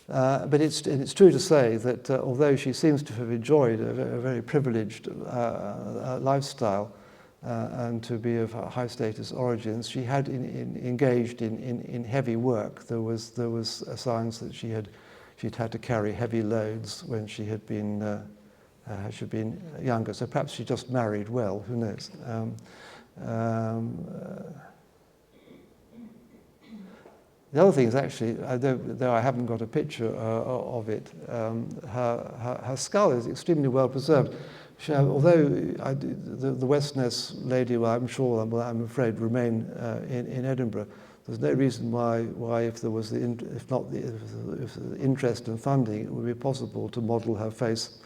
But it's true to say that although she seems to have enjoyed a very privileged lifestyle and to be of high status origins, she had engaged in heavy work. There was signs that she'd had to carry heavy loads when she had been younger. So perhaps she just married well. Who knows? The other thing is actually, though I haven't got a picture of it, her skull is extremely well preserved. Although the Westness lady, well, I'm afraid, remain in Edinburgh, there's no reason why if there was if the interest and funding, it would be possible to model her face.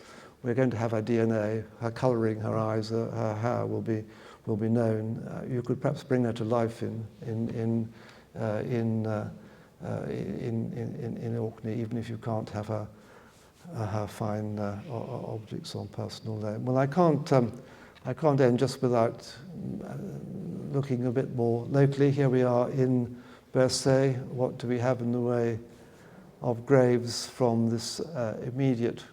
We're going to have her DNA, her colouring, her eyes, her hair will be known. You could perhaps bring her to life in Orkney, even if you can't have her fine objects on personal name. Well, I can't end just without looking a bit more locally. Here we are in Bercé. What do we have in the way of graves from this immediate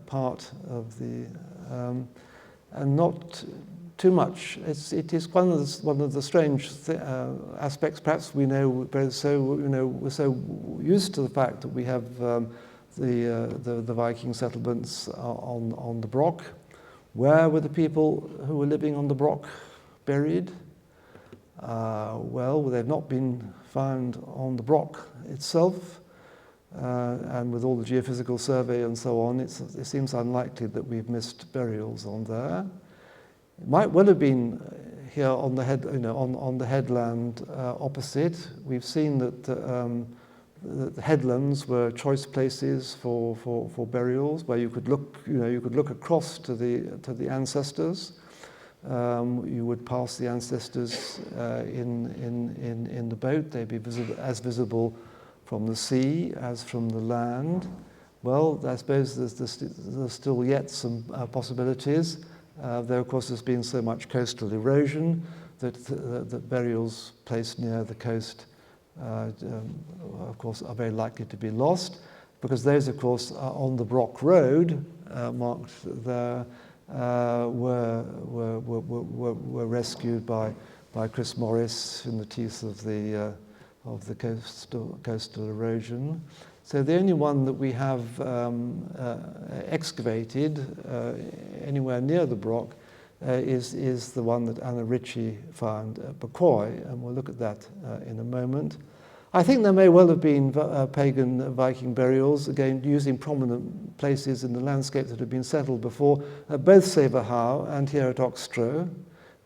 part of the, and not too much. It is one of the strange aspects. Perhaps we're so used to the fact that we have the Viking settlements on the Brock. Where were the people who were living on the Brock buried? Well, they've not been found on the Brock itself, and with all the geophysical survey and so on, it seems unlikely that we've missed burials on there. It might well have been here on the on the headland opposite. We've seen that the headlands were choice places for burials, where you could look across to the ancestors. You would pass the ancestors in the boat. They'd be as visible from the sea as from the land. Well, I suppose there's still yet some possibilities. Though, of course, there's been so much coastal erosion that burials placed near the coast, of course, are very likely to be lost, because those, of course, on the Brock Road, marked there, were rescued by Chris Morris in the teeth of the coastal erosion. So the only one that we have excavated anywhere near the Brock is the one that Anna Ritchie found at Bucoy, and we'll look at that in a moment. I think there may well have been pagan Viking burials, again using prominent places in the landscape that have been settled before, both Severhow and here at Oxtroe.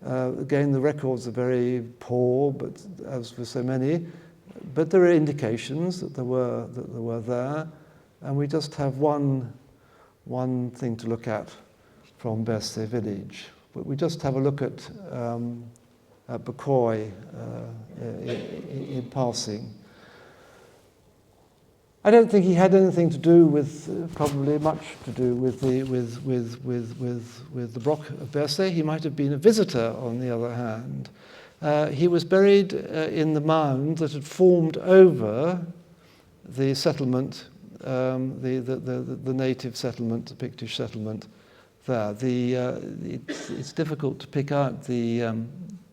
Again, the records are very poor, but as with so many. But there are indications that there were there, and we just have one thing to look at from Bercé village. But we just have a look at Bucoy in passing. I don't think he had anything to do with, probably much to do with the Brock of Bercé. He might have been a visitor, on the other hand. He was buried in the mound that had formed over the settlement, the native settlement, the Pictish settlement there. It's difficult to pick out the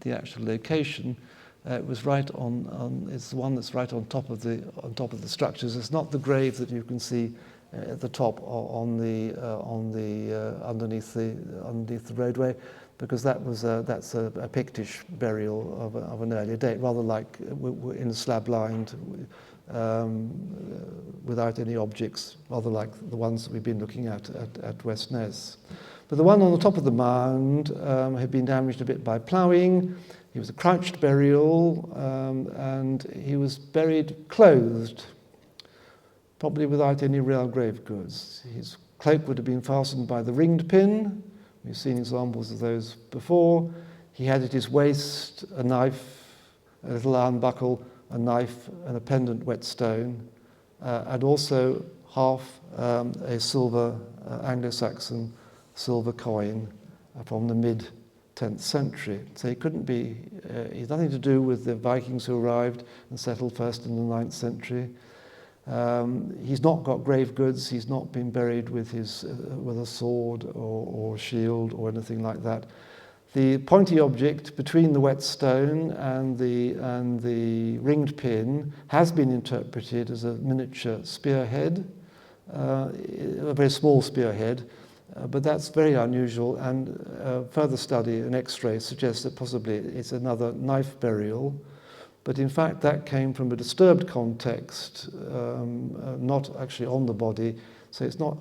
actual location. It was right on. It's the one that's right on top of the structures. It's not the grave that you can see at the top underneath the roadway, because that's a Pictish burial of an earlier date, rather like in a slab-lined without any objects, rather like the ones that we've been looking at West Ness. But the one on the top of the mound had been damaged a bit by ploughing. He was a crouched burial, and he was buried clothed, probably without any real grave goods. His cloak would have been fastened by the ringed pin. We've seen examples of those before. He had at his waist a knife, a little iron buckle, a knife, and a pendant whetstone, and also half a silver Anglo-Saxon silver coin from the mid-10th century. So he couldn't be, he's nothing to do with the Vikings who arrived and settled first in the 9th century. He's not got grave goods. He's not been buried with a sword or shield or anything like that. The pointy object between the whetstone and the ringed pin has been interpreted as a miniature spearhead, a very small spearhead, but that's very unusual, and further study, an X-ray, suggests that possibly it's another knife burial. But in fact, that came from a disturbed context, not actually on the body, so it's not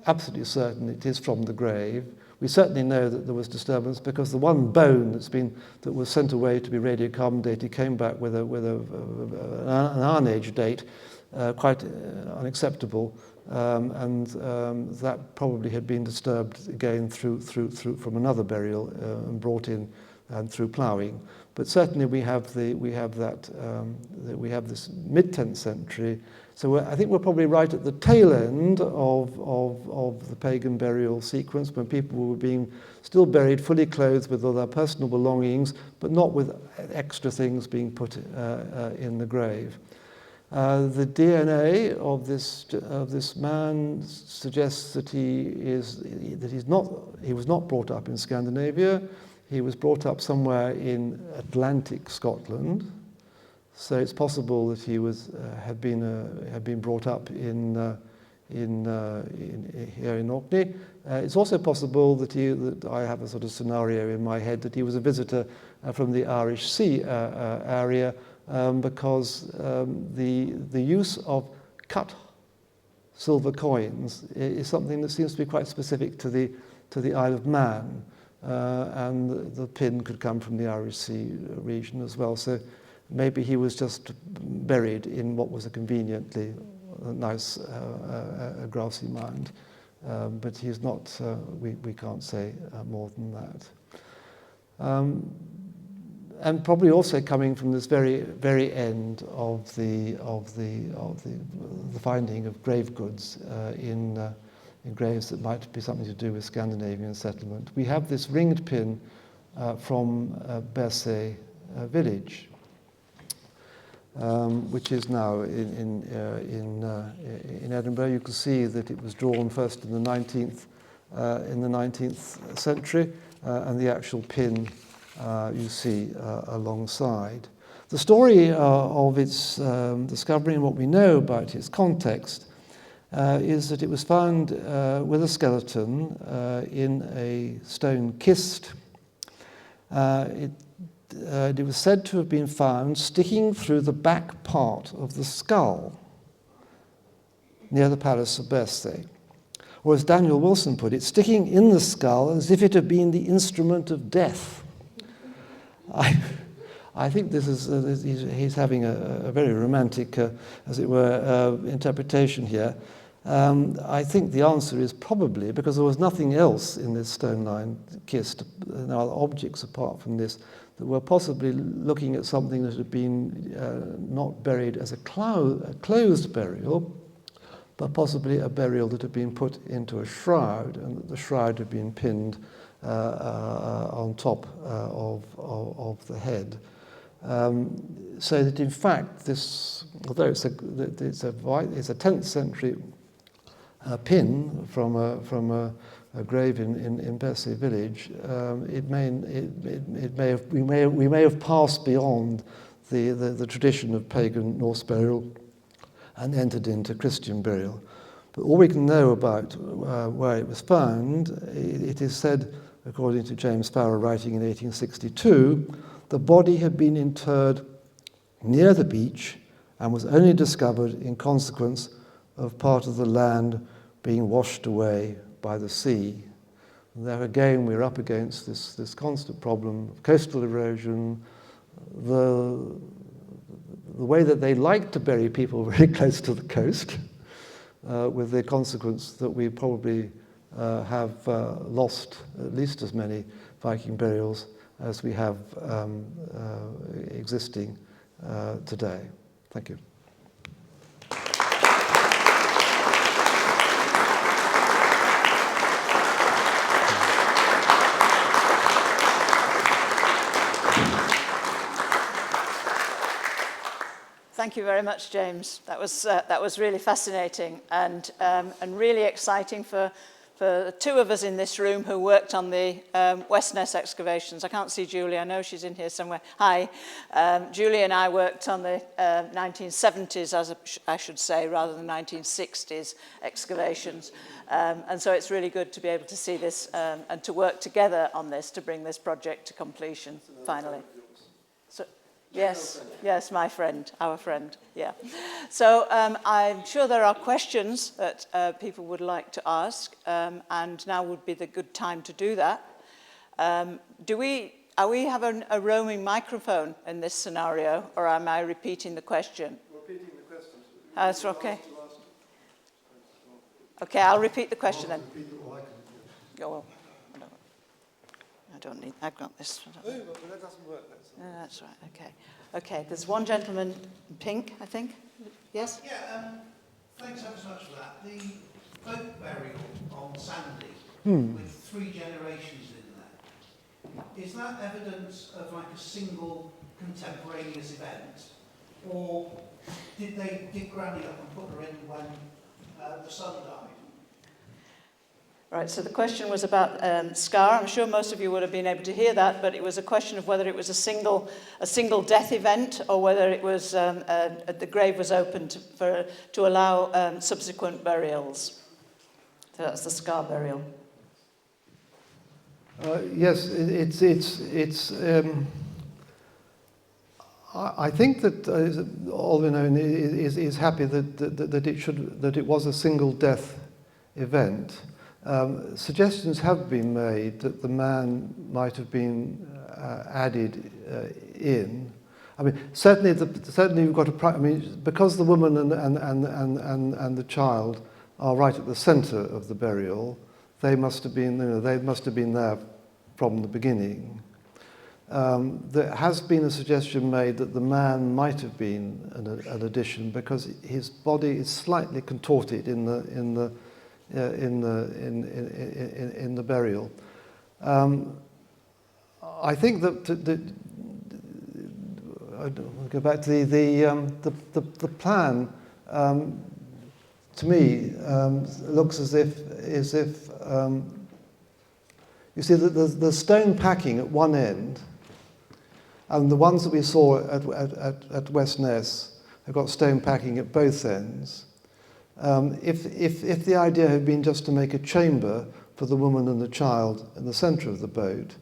absolutely certain it is from the grave. We certainly know that there was disturbance because the one bone that was sent away to be radiocarbon dated came back with an Iron Age date, quite unacceptable, and that probably had been disturbed again through from another burial and brought in and through ploughing. But certainly we have this mid-10th century. So I think we're probably right at the tail end of the pagan burial sequence, when people were being still buried fully clothed with all their personal belongings, but not with extra things being put in the grave. The DNA of this man suggests that he was not brought up in Scandinavia. He was brought up somewhere in Atlantic Scotland. So it's possible that he had been brought up here in Orkney. It's also possible that I have a sort of scenario in my head that he was a visitor from the Irish Sea area, because the use of cut silver coins is something that seems to be quite specific to the Isle of Man, and the pin could come from the Irish Sea region as well. So maybe he was just buried in what was a conveniently nice grassy mound, but he's not. We can't say more than that. And probably also coming from this very end of the finding of grave goods in graves that might be something to do with Scandinavian settlement. We have this ringed pin from Bercé village, which is now in Edinburgh. You can see that it was drawn first in the 19th century, and the actual pin you see alongside. The story of its discovery and what we know about its context is that it was found with a skeleton in a stone kist. It was said to have been found sticking through the back part of the skull near the Palace of Bercé. Or as Daniel Wilson put it, sticking in the skull as if it had been the instrument of death. I think this is he's having a very romantic, as it were, interpretation here. I think the answer is probably because there was nothing else in this stone-lined kist, no other objects apart from this, that were possibly looking at something that had been not buried as a closed burial, but possibly a burial that had been put into a shroud, and that the shroud had been pinned on top of the head. So that in fact this, although it's a 10th century pin from a grave in Bercé village, we may have passed beyond the tradition of pagan Norse burial and entered into Christian burial. But all we can know about where it was found, it is said, according to James Farrar writing in 1862, the body had been interred near the beach and was only discovered in consequence of part of the land being washed away by the sea. And there again we're up against this constant problem of coastal erosion, the way that they like to bury people very close to the coast, with the consequence that we probably have lost at least as many Viking burials as we have existing today. Thank you. Thank you very much, James. That was really fascinating and really exciting for the two of us in this room who worked on the West Ness excavations. I can't see Julie. I know she's in here somewhere. Hi. Julie and I worked on the 1970s, I should say, rather than 1960s excavations. And so it's really good to be able to see this and to work together on this to bring this project to completion, finally. Yes, my friend, our friend, yeah. So I'm sure there are questions that people would like to ask, and now would be the good time to do that. Are we having a roaming microphone in this scenario, or am I repeating the question? Repeating the question. That's okay. Okay, I'll repeat the question then. Oh, well, I don't need, I've got this. Oh, but that doesn't work. That's right, okay. Okay, there's one gentleman in pink, I think. Yes? Yeah, thanks ever so much for that. The boat burial on Sandy, with 3 generations in there, is that evidence of like a single contemporaneous event? Or did they dig Granny up and put her in when the son died? Right, so the question was about Scar. I'm sure most of you would have been able to hear that, but it was a question of whether it was a single death event or whether it was the grave was opened to allow subsequent burials. So that's the Scar burial. Yes, I think that Olvin is happy that it was a single death event. Suggestions have been made that the man might have been added in. I mean, certainly we've got because the woman and the child are right at the centre of the burial, they must have been there from the beginning. There has been a suggestion made that the man might have been an addition because his body is slightly contorted in the burial. I think that I'll go back to the plan. To me, looks as if you see that the stone packing at one end, and the ones that we saw at West Ness have got stone packing at both ends. If the idea had been just to make a chamber for the woman and the child in the centre of the boat,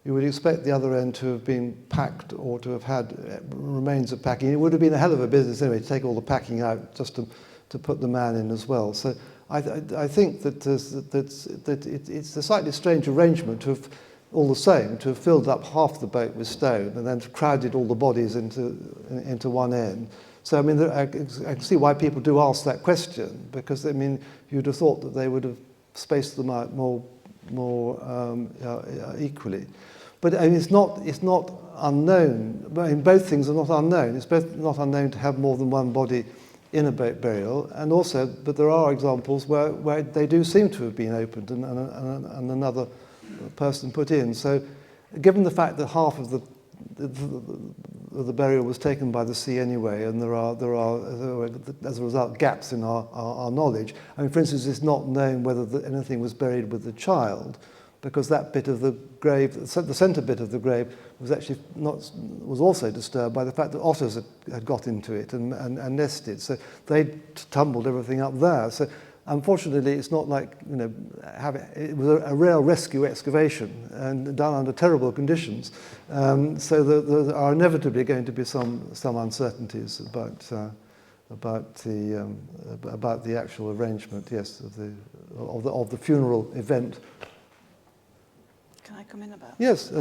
you would expect the other end to have been packed or to have had remains of packing. It would have been a hell of a business anyway to take all the packing out just to put the man in as well. So I think that it's a slightly strange arrangement to have, all the same, to have filled up half the boat with stone and then crowded all the bodies into one end. So, I mean, I can see why people do ask that question, because, I mean, you'd have thought that they would have spaced them out more equally. But I mean, it's not unknown. I mean, both things are not unknown. It's both not unknown to have more than one body in a boat burial, and also, but there are examples where they do seem to have been opened and another person put in. So, given the fact that half of the burial was taken by the sea anyway, and there are as a result gaps in our knowledge. I mean, for instance, it's not known whether anything was buried with the child, because that bit of the grave, the centre bit of the grave, was also disturbed by the fact that otters had got into it and nested. So they tumbled everything up there. So Unfortunately, it's not like, you know, it was a real rescue excavation and done under terrible conditions. So there are inevitably going to be some uncertainties about the actual arrangement, yes, of the funeral event. Can I come in about? Yes.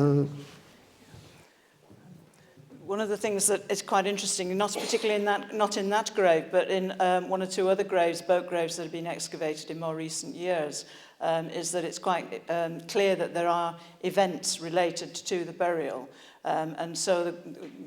One of the things that is quite interesting, not particularly not in that grave, but in one or two other graves, boat graves that have been excavated in more recent years, is that it's quite clear that there are events related to the burial. And so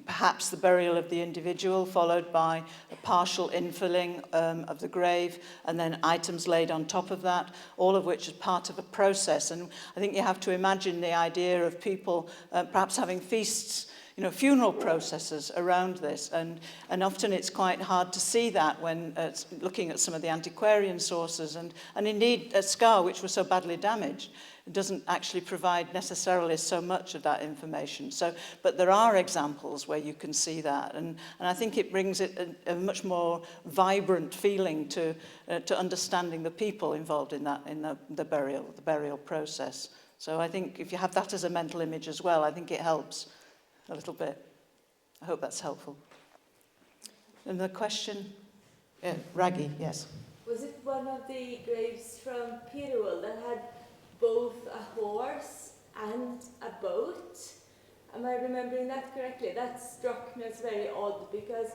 perhaps the burial of the individual followed by a partial infilling of the grave and then items laid on top of that, all of which is part of a process. And I think you have to imagine the idea of people perhaps having feasts, you know, funeral processes around this, and often it's quite hard to see that when looking at some of the antiquarian sources, and indeed Scar, which was so badly damaged, doesn't actually provide necessarily so much of that information. So, but there are examples where you can see that, and I think it brings it a much more vibrant feeling to understanding the people involved in that, in the burial process. So I think if you have that as a mental image as well, I think it helps a little bit. I hope that's helpful. And the question, Raggy, yes. Was it one of the graves from Pirewell that had both a horse and a boat? Am I remembering that correctly? That struck me as very odd, because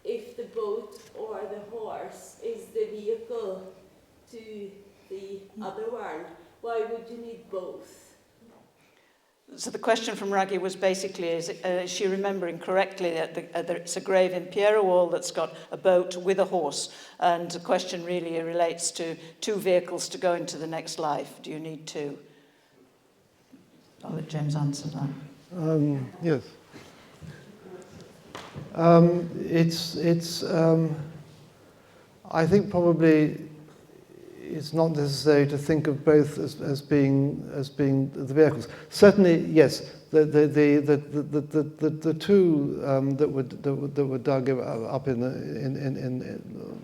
if the boat or the horse is the vehicle to the other world, why would you need both? So the question from Raggy was basically, is she remembering correctly that it's a grave in Pierrewall that's got a boat with a horse? And the question really relates to two vehicles to go into the next life. Do you need two? I'll let James answer that. Yes. I think probably it's not necessary to think of both as being the vehicles. Certainly, yes. The two that were dug up in the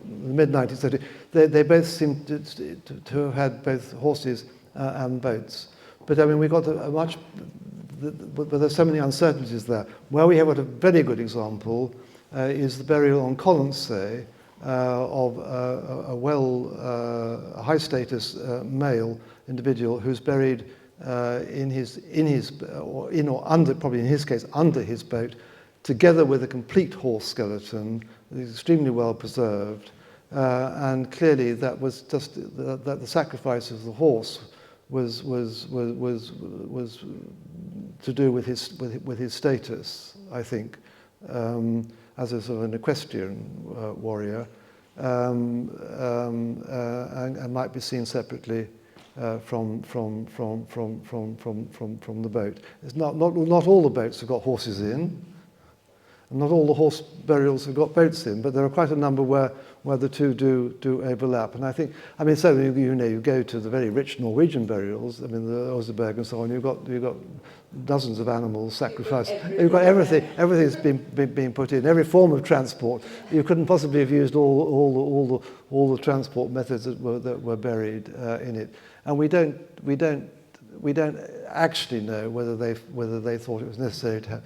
mid 19th century, they both seem to have had both horses and boats. But I mean, we got but there's so many uncertainties there. Where we have got a very good example is the burial on Colonsay of a high status male individual who's buried probably in his case under his boat, together with a complete horse skeleton, extremely well preserved, and clearly that was just that the sacrifice of the horse was to do with his status, I think. As a sort of an equestrian warrior, and might be seen separately from the boat. It's not all the boats have got horses in, and not all the horse burials have got boats in, but there are quite a number where the two do overlap. And I think, I mean, so you go to the very rich Norwegian burials. I mean, the Oseberg and so on. You've got dozens of animals sacrificed. You've got everything. Everything's been put in. Every form of transport. You couldn't possibly have used all the transport methods that were buried in it. And we don't actually know whether they thought it was necessary to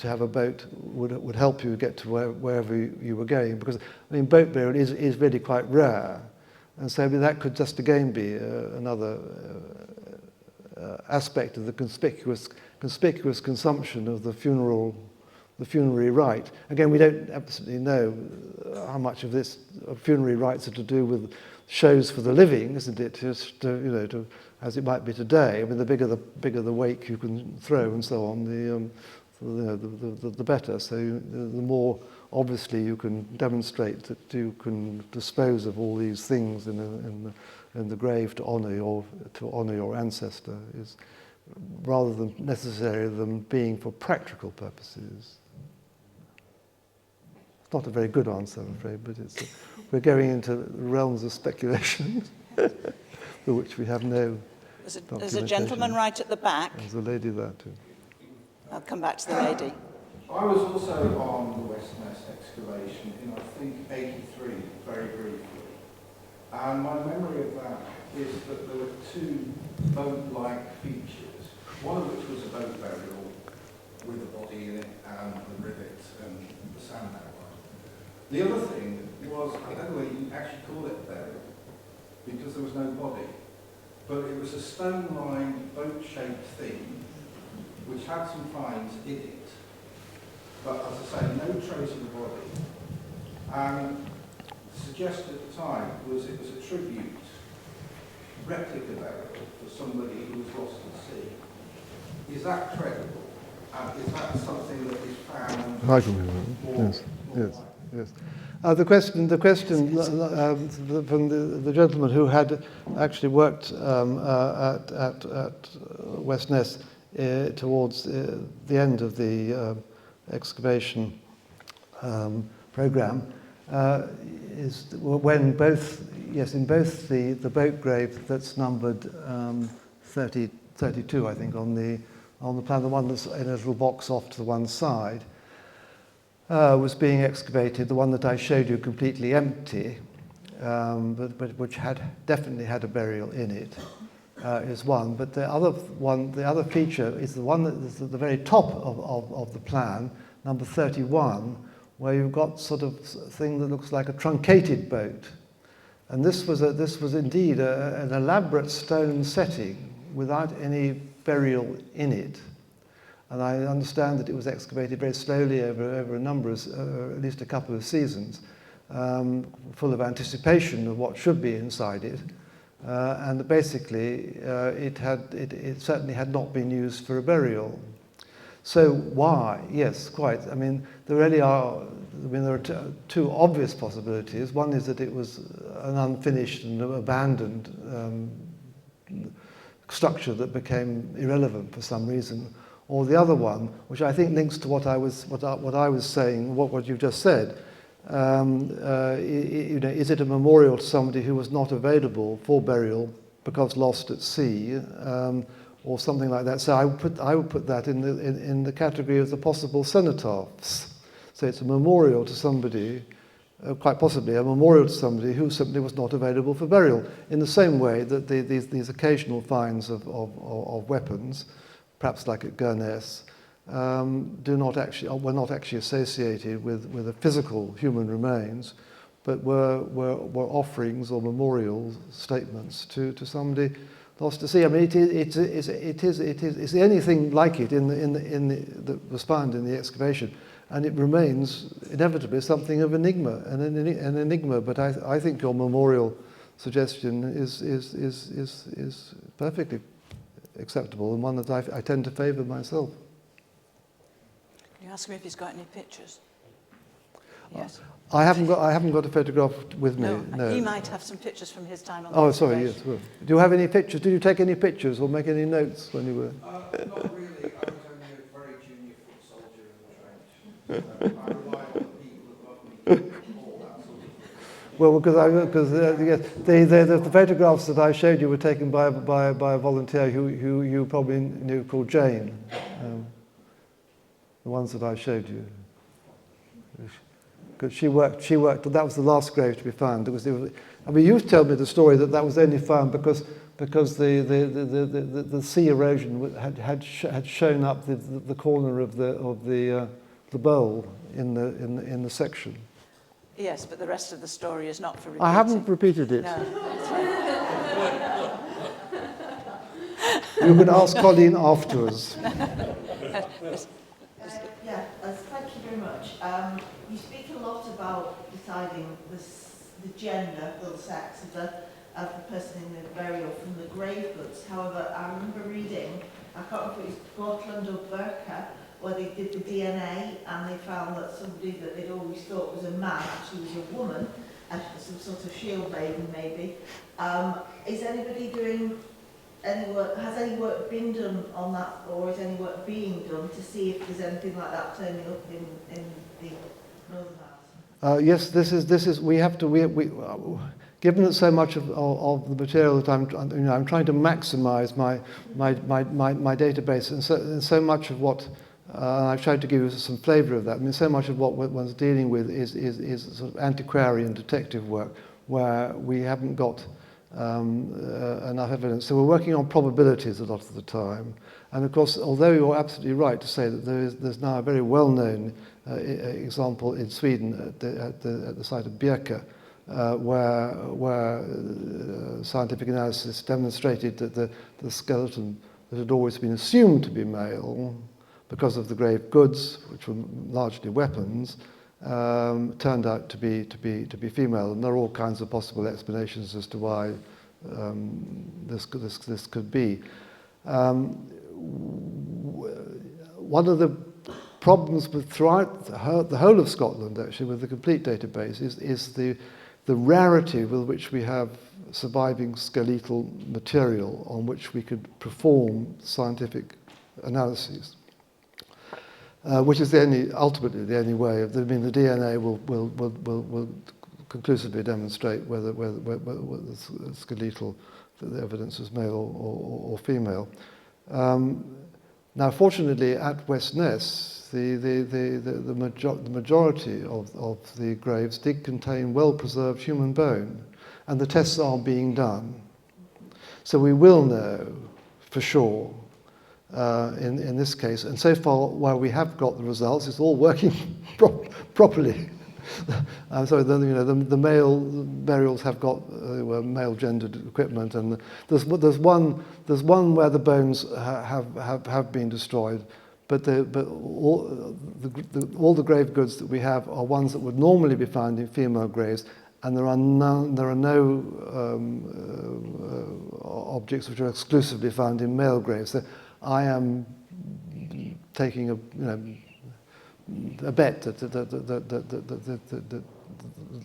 have a boat would help you get to wherever you were going, because I mean boat burial is really quite rare, and so that could just again be another aspect of the conspicuous consumption of the funerary rite. Again, we don't absolutely know how much of this funerary rites are to do with shows for the living, isn't it? Just as it might be today. I mean, the bigger the wake you can throw and so on, the better. So the more obviously you can demonstrate that you can dispose of all these things in the grave to honour your ancestor, is rather than necessarily them being for practical purposes. It's not a very good answer, I'm afraid, but we're going into realms of speculation for which we have no documentation. There's a gentleman right at the back. There's a lady there too. I'll come back to the lady. I was also on the Westnest excavation in, I think, 83, very briefly. And my memory of that is that there were two boat-like features, one of which was a boat burial with a body in it and the rivet and the sand outline. The other thing was, I don't know whether you actually call it burial, because there was no body, but it was a stone-lined, boat-shaped thing which had some finds in it, but as I say, no trace of the body. And suggested at the time was it was a tribute, replica burial for somebody who was lost at sea. Is that credible? And is that something that is found? I can remember. Yes. The question from the gentleman who had actually worked at West Ness towards the end of the excavation program is when in both the boat grave that's numbered 32, I think, on the plan, the one that's in a little box off to the one side, was being excavated. The one that I showed you completely empty, but which definitely had a burial in it, is one. But the other feature is the one that is at the very top of the plan, number 31, where you've got sort of thing that looks like a truncated boat. And this was indeed an elaborate stone setting without any burial in it. And I understand that it was excavated very slowly over a number of, at least a couple of seasons, full of anticipation of what should be inside it. And basically, it certainly had not been used for a burial. So why? Yes, quite. I mean, there are two obvious possibilities. One is that it was an unfinished and abandoned structure that became irrelevant for some reason. Or the other one, which I think links to what I was saying, what you've just said. Is it a memorial to somebody who was not available for burial because lost at sea? Or something like that. So I would put that in the category of the possible cenotaphs. So it's a memorial to somebody, quite possibly a memorial to somebody who simply was not available for burial. In the same way that these occasional finds of weapons, perhaps like at Gurness, were not actually associated with a physical human remains, but were offerings or memorial statements to somebody lost to sea. I mean, it's the only thing like it that was found in the excavation, and it remains inevitably something of an enigma. But I think your memorial suggestion is perfectly acceptable, and one that I tend to favour myself. Can you ask him if he's got any pictures? Yes. I haven't got a photograph with me. No. He might have some pictures from his time on the Oh, sorry, yes. Well, do you have any pictures? Did you take any pictures or make any notes when you were? Not really. I was only a very junior foot soldier in the trench. I relied on the people above me all that sort of thing. Well, because the photographs that I showed you were taken by a volunteer who you probably knew, called Jane. The ones that I showed you. Because she worked. That was the last grave to be found. You've told me the story that was only found because the sea erosion had shown up the corner of the bowl in the section. Yes, but the rest of the story is not for repeating. I haven't repeated it. No. You can ask Colleen afterwards. Thank you very much. You speak a lot about deciding the gender, the sex of the person in the burial from the grave goods. However, I remember reading, I can't remember if it was Scotland or Burka, where they did the DNA and they found that somebody that they'd always thought was a man actually was a woman, some sort of shield maiden maybe. Is anybody doing any work, has any work been done on that, or is any work being done to see if there's anything like that turning up in the Northern Isles? Yes, this is. We have to. Given that so much of the material that I'm trying to maximise my database, and so much of what I've tried to give you some flavour of that. I mean, so much of what one's dealing with is sort of antiquarian detective work, where we haven't got enough evidence. So we're working on probabilities a lot of the time. And of course, although you're absolutely right to say that there's now a very well-known example in Sweden at the site of Birka, where scientific analysis demonstrated that the skeleton that had always been assumed to be male, because of the grave goods, which were largely weapons, turned out to be female. And there are all kinds of possible explanations as to why this could be. One of the problems with throughout the whole of Scotland, actually, with the complete database, is the rarity with which we have surviving skeletal material on which we could perform scientific analyses, which is ultimately the only way. The DNA will conclusively demonstrate whether the skeletal, the evidence is male or female. Now, fortunately, at Westness, the majority of the graves did contain well-preserved human bone, and the tests are being done. So we will know for sure in this case. And so far, while we have got the results, it's all working properly. So the male burials have got male-gendered equipment, and there's one where the bones have been destroyed, but all the grave goods that we have are ones that would normally be found in female graves, and there are no objects which are exclusively found in male graves. So I am taking a bet that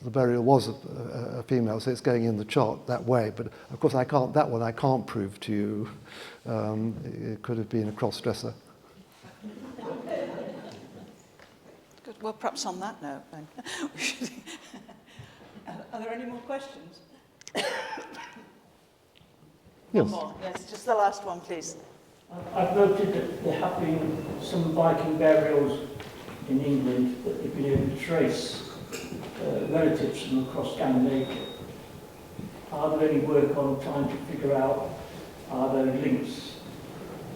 the burial was a female, so it's going in the chart that way. But of course, I can't prove to you. It could have been a cross-dresser. Good. Well, perhaps on that note, then, we should. Are there any more questions? Yes. One more. Yes, just the last one, please. I've noted that there have been some Viking burials in England that they've been able to trace relatives from across Scandinavia. Are there any work on trying to figure out, are there links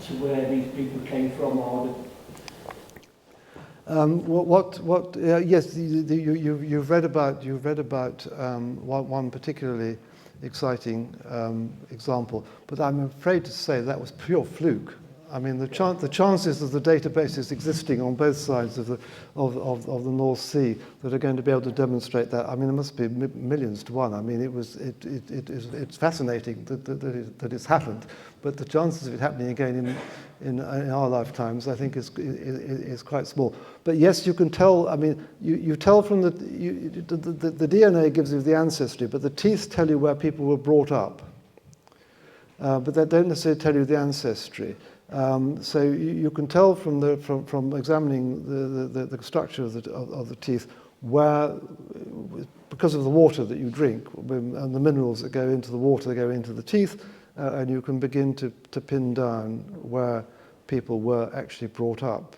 to where these people came from? Yes, you've read about one particularly exciting example, but I'm afraid to say that was pure fluke. I mean, the chances of the databases existing on both sides of the North Sea that are going to be able to demonstrate that, I mean, it must be millions to one. I mean, it's fascinating that it's happened, but the chances of it happening again in our lifetimes, I think, is quite small. But yes, you can tell. I mean, you tell from the DNA gives you the ancestry, but the teeth tell you where people were brought up. But they don't necessarily tell you the ancestry. So you can tell from examining the structure of the teeth where, because of the water that you drink and the minerals that go into the water that go into the teeth, and you can begin to pin down where people were actually brought up.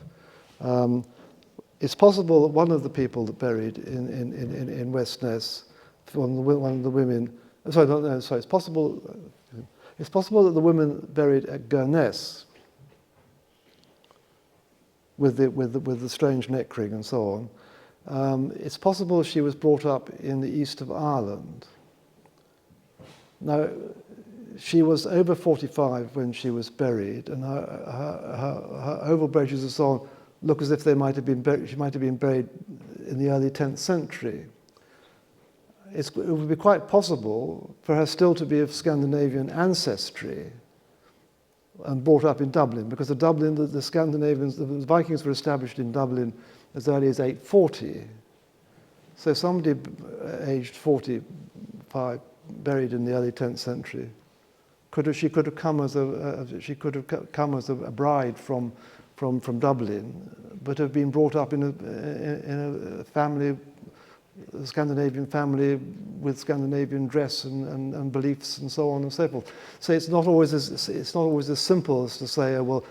It's possible that one of the people that buried in Westness, one of the women, it's possible that the women buried at Gurness, with the strange neck ring and so on. It's possible she was brought up in the east of Ireland. Now, she was over 45 when she was buried, and her oval bridges and so on look as if she might have been buried in the early 10th century. It would be quite possible for her still to be of Scandinavian ancestry and brought up in Dublin, because the Scandinavians, the Vikings were established in Dublin as early as 840. So somebody aged 45, buried in the early 10th century, she could have come as a bride from Dublin, but have been brought up in a family, a Scandinavian family with Scandinavian dress and beliefs and so on and so forth. So it's not always as simple as to say, oh, well,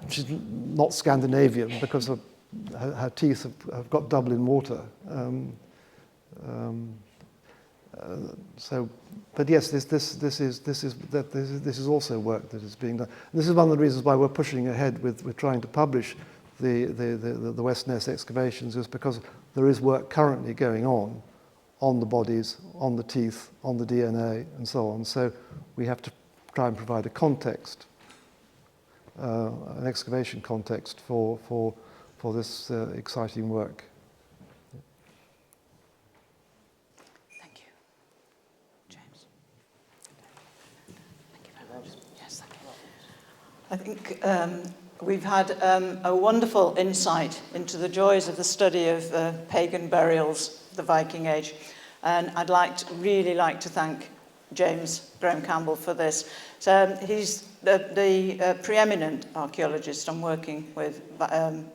she's not Scandinavian because her teeth have got Dublin water. But yes, this is also work that is being done. This is one of the reasons why we're pushing ahead with trying to publish the West Ness excavations, is because there is work currently going on the bodies, on the teeth, on the DNA, and so on. So we have to try and provide a context, an excavation context for this exciting work. Thank you. James. Thank you very much. Yes, thank you. I think we've had a wonderful insight into the joys of the study of pagan burials of the Viking Age. And I'd really like to thank James Graham-Campbell for this. So he's the preeminent archaeologist. I'm working with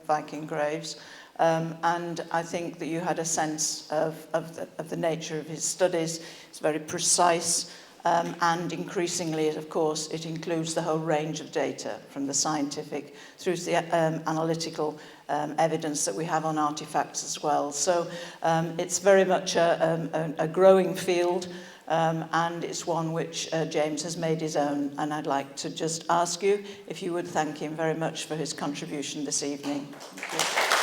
Viking Graves. And I think that you had a sense of the nature of his studies. It's very precise. And increasingly, of course, it includes the whole range of data, from the scientific through to the analytical evidence that we have on artifacts as well. So it's very much a growing field, and it's one which James has made his own. And I'd like to just ask you if you would thank him very much for his contribution this evening. Thank you.